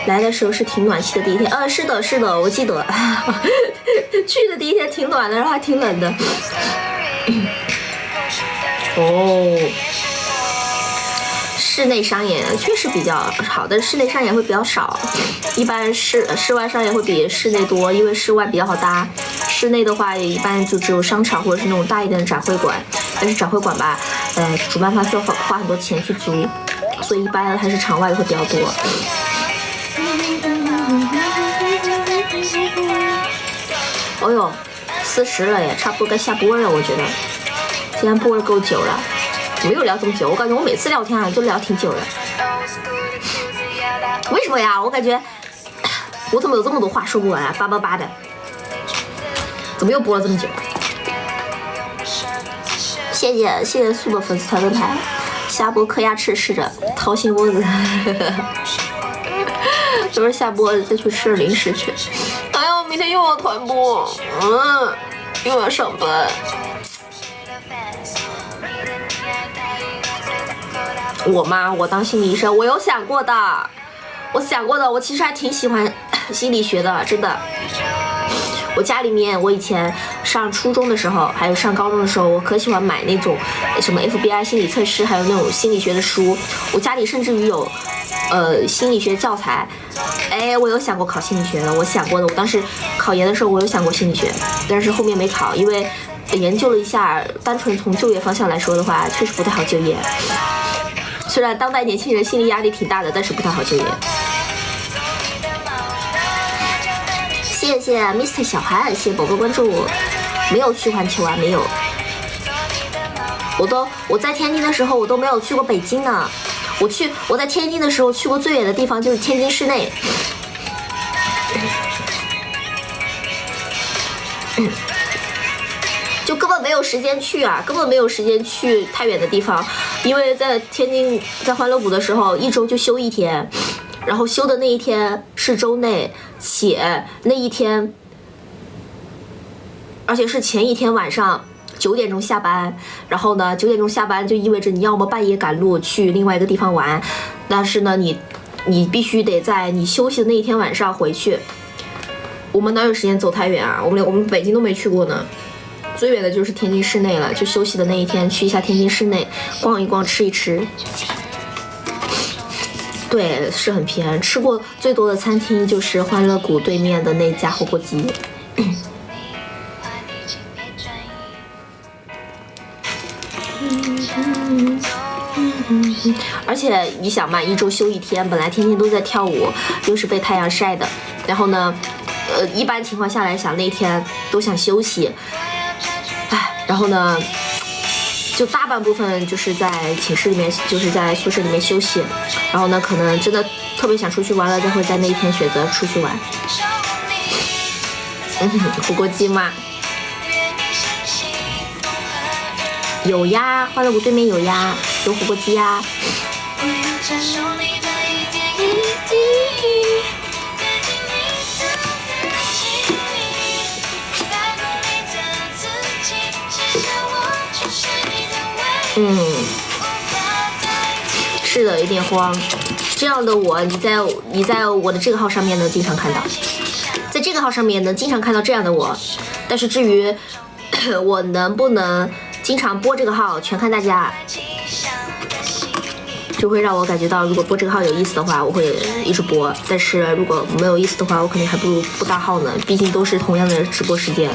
来的时候是挺暖气的第一天，是的，我记得去的第一天挺暖的，然后还挺冷的。室内商演确实比较好，但室内商演会比较少，一般室外商演会比室内多，因为室外比较好搭，室内的话也一般就只有商场或者是那种大一点的展会馆，但是展会馆吧，主办方需要花很多钱去租，所以一般还是场外会比较多。哦呦，40了耶，差不多该下播了，我觉得今天播了够久了。没有聊这么久，我感觉我每次聊天就聊挺久的。为什么呀？我感觉我怎么有这么多话说不完啊？叭叭叭的，怎么又播了这么久？谢谢super粉丝团的牌，下播嗑牙齿试着掏心窝子，等会儿下播再去吃零食去。哎呦，明天又要团播，又要上班。我当心理医生，我有想过的，我其实还挺喜欢心理学的，真的。我家里面，我以前上初中的时候，还有上高中的时候，我可喜欢买那种什么 FBI 心理测试，还有那种心理学的书。我家里甚至于有心理学教材。哎，我有想过考心理学的，我想过的。我当时考研的时候，我有想过心理学，但是后面没考，因为研究了一下，单纯从就业方向来说的话，确实不太好就业。虽然当代年轻人心理压力挺大的，但是不太好就业。谢谢 Mr 小韩，谢谢宝宝关注。没有去环球啊，没有。我在天津的时候，我都没有去过北京呢。我在天津的时候去过最远的地方就是天津市内。就根本没有时间去啊，根本没有时间去太远的地方，因为在天津在欢乐谷的时候，一周就休一天。然后休的那一天是周内，且那一天，而且是前一天晚上9点钟下班。然后呢，9点钟下班就意味着你要么半夜赶路去另外一个地方玩，但是呢，你必须得在你休息的那一天晚上回去。我们哪有时间走太远啊？我们北京都没去过呢。最远的就是天津市内了，就休息的那一天去一下天津市内，逛一逛，吃一吃。对，是很偏。吃过最多的餐厅就是欢乐谷对面的那家火锅鸡。而且你想嘛，一周休一天，本来天天都在跳舞，又是被太阳晒的，然后呢，一般情况下来想那天都想休息，然后呢，就大半部分就是在寝室里面，就是在宿舍里面休息，然后呢，可能真的特别想出去玩了，才会在那一天选择出去玩。火锅鸡吗？有呀，欢乐谷对面有呀，有火锅鸡呀。是的，有点慌。这样的我，你在我的这个号上面能经常看到，在这个号上面能经常看到这样的我。但是至于我能不能经常播这个号，全看大家。就会让我感觉到，如果播这个号有意思的话，我会一直播；但是如果没有意思的话，我肯定还不如不大号呢，毕竟都是同样的直播时间。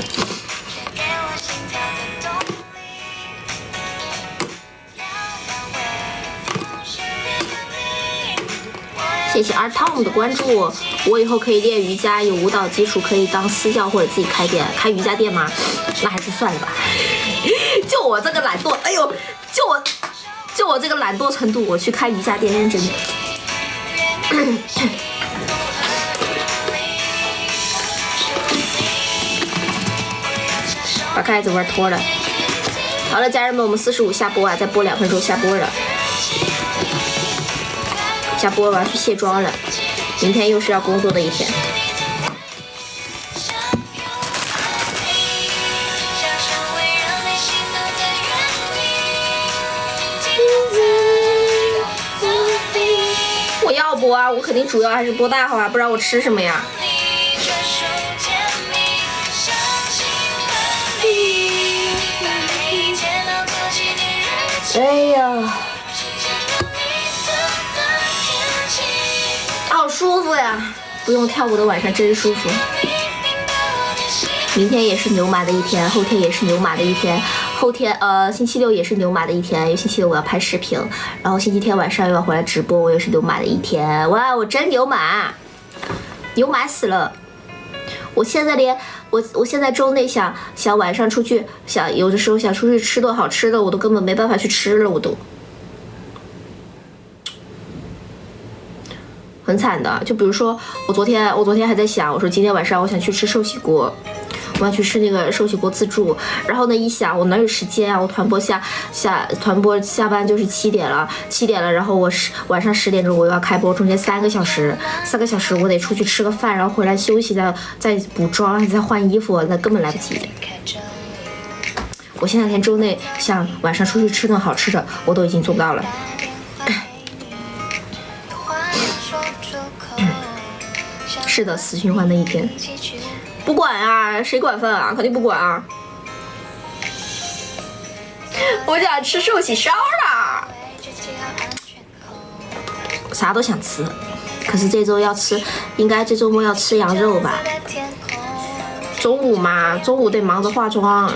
谢谢R Tom 的关注，我以后可以练瑜伽，有舞蹈基础，可以当私教或者自己开店，开瑜伽店吗？那还是算了吧。就我这个懒惰，哎呦，就我这个懒惰程度，我去开瑜伽店，认真的。把盖子玩脱了。好了，家人们，我们45下播啊，再播2分钟下播了。下播我要去卸妆了，明天又是要工作的一天。我要播啊，我肯定主要还是播大号啊，不然我吃什么呀？哎呀，好舒服呀！不用跳舞的晚上真舒服。明天也是牛马的一天，后天也是牛马的一天，后天星期六也是牛马的一天，因为星期六我要拍视频，然后星期天晚上又要回来直播，我也是牛马的一天。哇，我真牛马，牛马死了！我现在连我现在周内想晚上出去，有的时候想出去吃顿好吃的，我都根本没办法去吃了，我都。很惨的。就比如说我昨天还在想，我说今天晚上我想去吃寿喜锅。我要去吃那个寿喜锅自助，然后呢一想我哪有时间啊？我团播下班就是7点了，然后我晚上10点钟我又要开播，中间3个小时我得出去吃个饭，然后回来休息再补妆再换衣服，那根本来不及。我现在连周内想晚上出去吃顿好吃的我都已经做不到了。是的，死循环的一天。不管啊，谁管饭啊？肯定不管啊！我想吃寿喜烧了，啥都想吃，可是这周要吃，应该这周末要吃羊肉吧？中午得忙着化妆，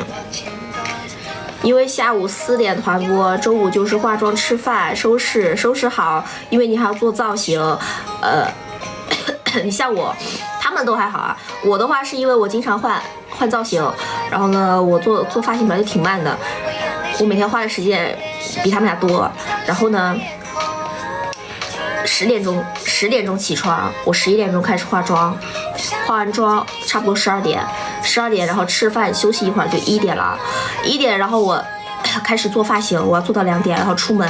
因为下午4点团播，中午就是化妆、吃饭、收拾好，因为你还要做造型，你像我。他们都还好啊，我的话是因为我经常换造型，然后呢，我做发型本来就挺慢的，我每天花的时间比他们俩多。然后呢，10点钟起床，我11点钟开始化妆，化完妆差不多12点，然后吃饭休息一会儿就1点了，1点然后我开始做发型，我要做到2点，然后出门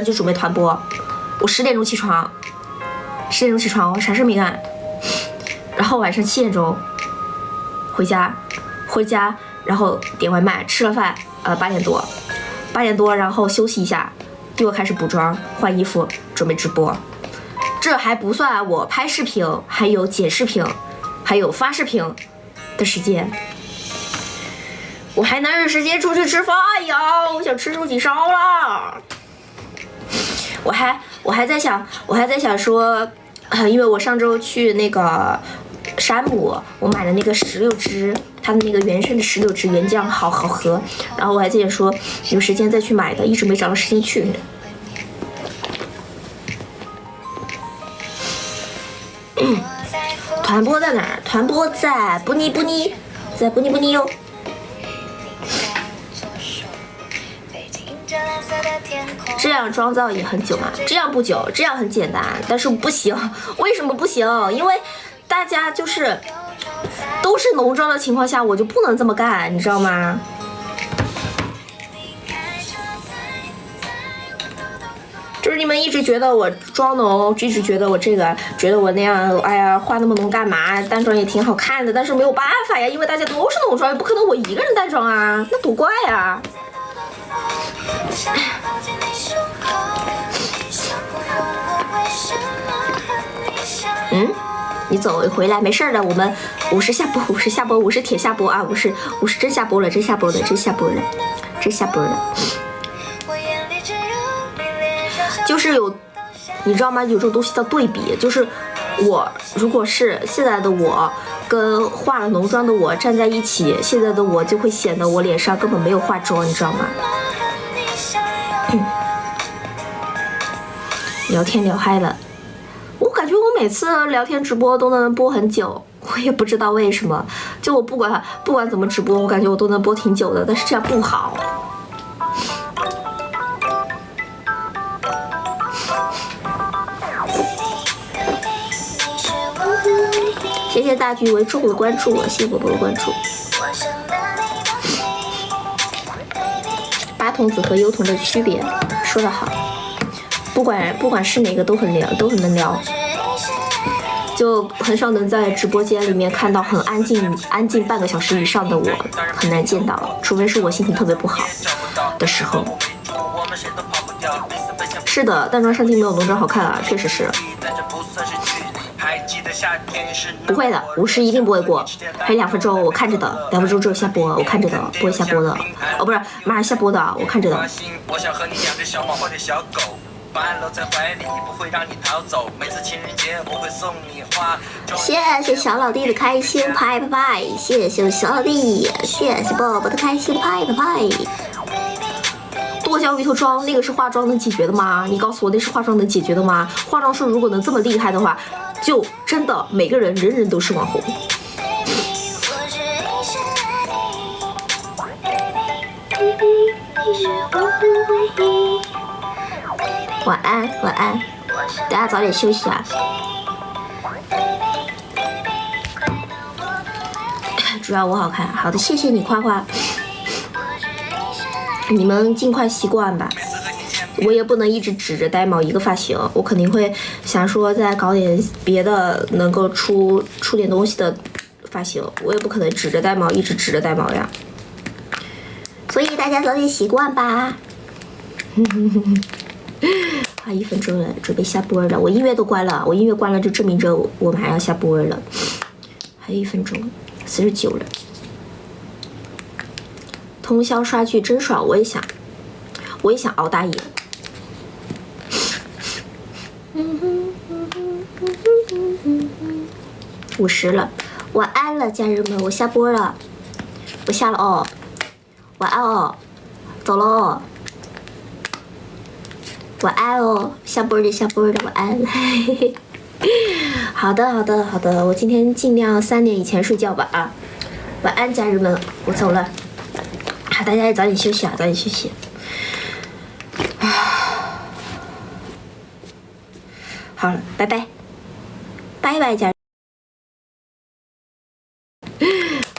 就准备团播。我10点钟起床，我啥事没干。然后晚上7点钟回家，然后点外卖，吃了饭，8点多，然后休息一下，又开始补妆、换衣服，准备直播。这还不算我拍视频，还有剪视频，还有发视频的时间。我还哪有时间出去吃饭呀？我想吃寿喜烧了。我还在想说，因为我上周去那个山姆，我买的那个石榴汁，它的那个原生的石榴汁原浆好喝，然后我还在说有时间再去买的，一直没找到时间去。团播在哪儿？团播在布尼，在布尼哟。这样妆造也很久嘛？这样不久，这样很简单，但是不行。为什么不行？因为大家就是都是浓妆的情况下，我就不能这么干，你知道吗？就是你们一直觉得我妆浓，一直觉得我这个，觉得我那样，哎呀，化那么浓干嘛？淡妆也挺好看的，但是没有办法呀，因为大家都是浓妆，也不可能我一个人淡妆啊，那多怪呀！你走回来没事的，我们50下播，50铁下播啊，50真下播了，真下播了。就是有，你知道吗？有这种东西叫对比，就是我如果是现在的我跟化了浓妆的我站在一起，现在的我就会显得我脸上根本没有化妆，你知道吗？聊天聊嗨了，我感觉我每次聊天直播都能播很久，我也不知道为什么。就我不管怎么直播，我感觉我都能播挺久的，但是这样不好。谢谢大局为重的关注，谢谢宝宝的关注。八童子和优童的区别，说得好。不管是哪个都很能聊，就很少能在直播间里面看到很安静半个小时以上的我，很难见到，除非是我心情特别不好的时候。是的，淡妆上镜没有浓妆好看啊，确实是。不会的，50一定不会过，还有2分钟，我看着的，2分钟之后下播，我看着的，不会下播的。哦，不是，马上下播的，我看着的。谢谢小老弟的开心拍拍拍，谢谢小老弟，谢谢宝宝的开心拍拍拍。剁椒鱼头妆那个是化妆能解决的吗？你告诉我那是化妆能解决的吗？化妆术如果能这么厉害的话，就真的每个人人都是网红。晚安，晚安。大家早点休息啊。主要我好看，好的，谢谢你夸夸。你们尽快习惯吧，我也不能一直指着呆毛一个发型，我肯定会想说再搞点别的能够出点东西的发型，我也不可能指着呆毛一直指着呆毛呀。所以大家早点习惯吧。快1分钟了，准备下播了。我音乐都关了，我音乐关了就证明着我马上要下播了。还有1分钟，49了。通宵刷剧真爽，我也想熬大夜。50了，晚安了，家人们，我下播了，我下了哦，晚安哦，走了哦，晚安哦，下播了，晚安。好的，我今天尽量3点以前睡觉吧啊，晚安，家人们，我走了。大家也早点休息啊，早点休息。好了，拜拜，拜拜，家人。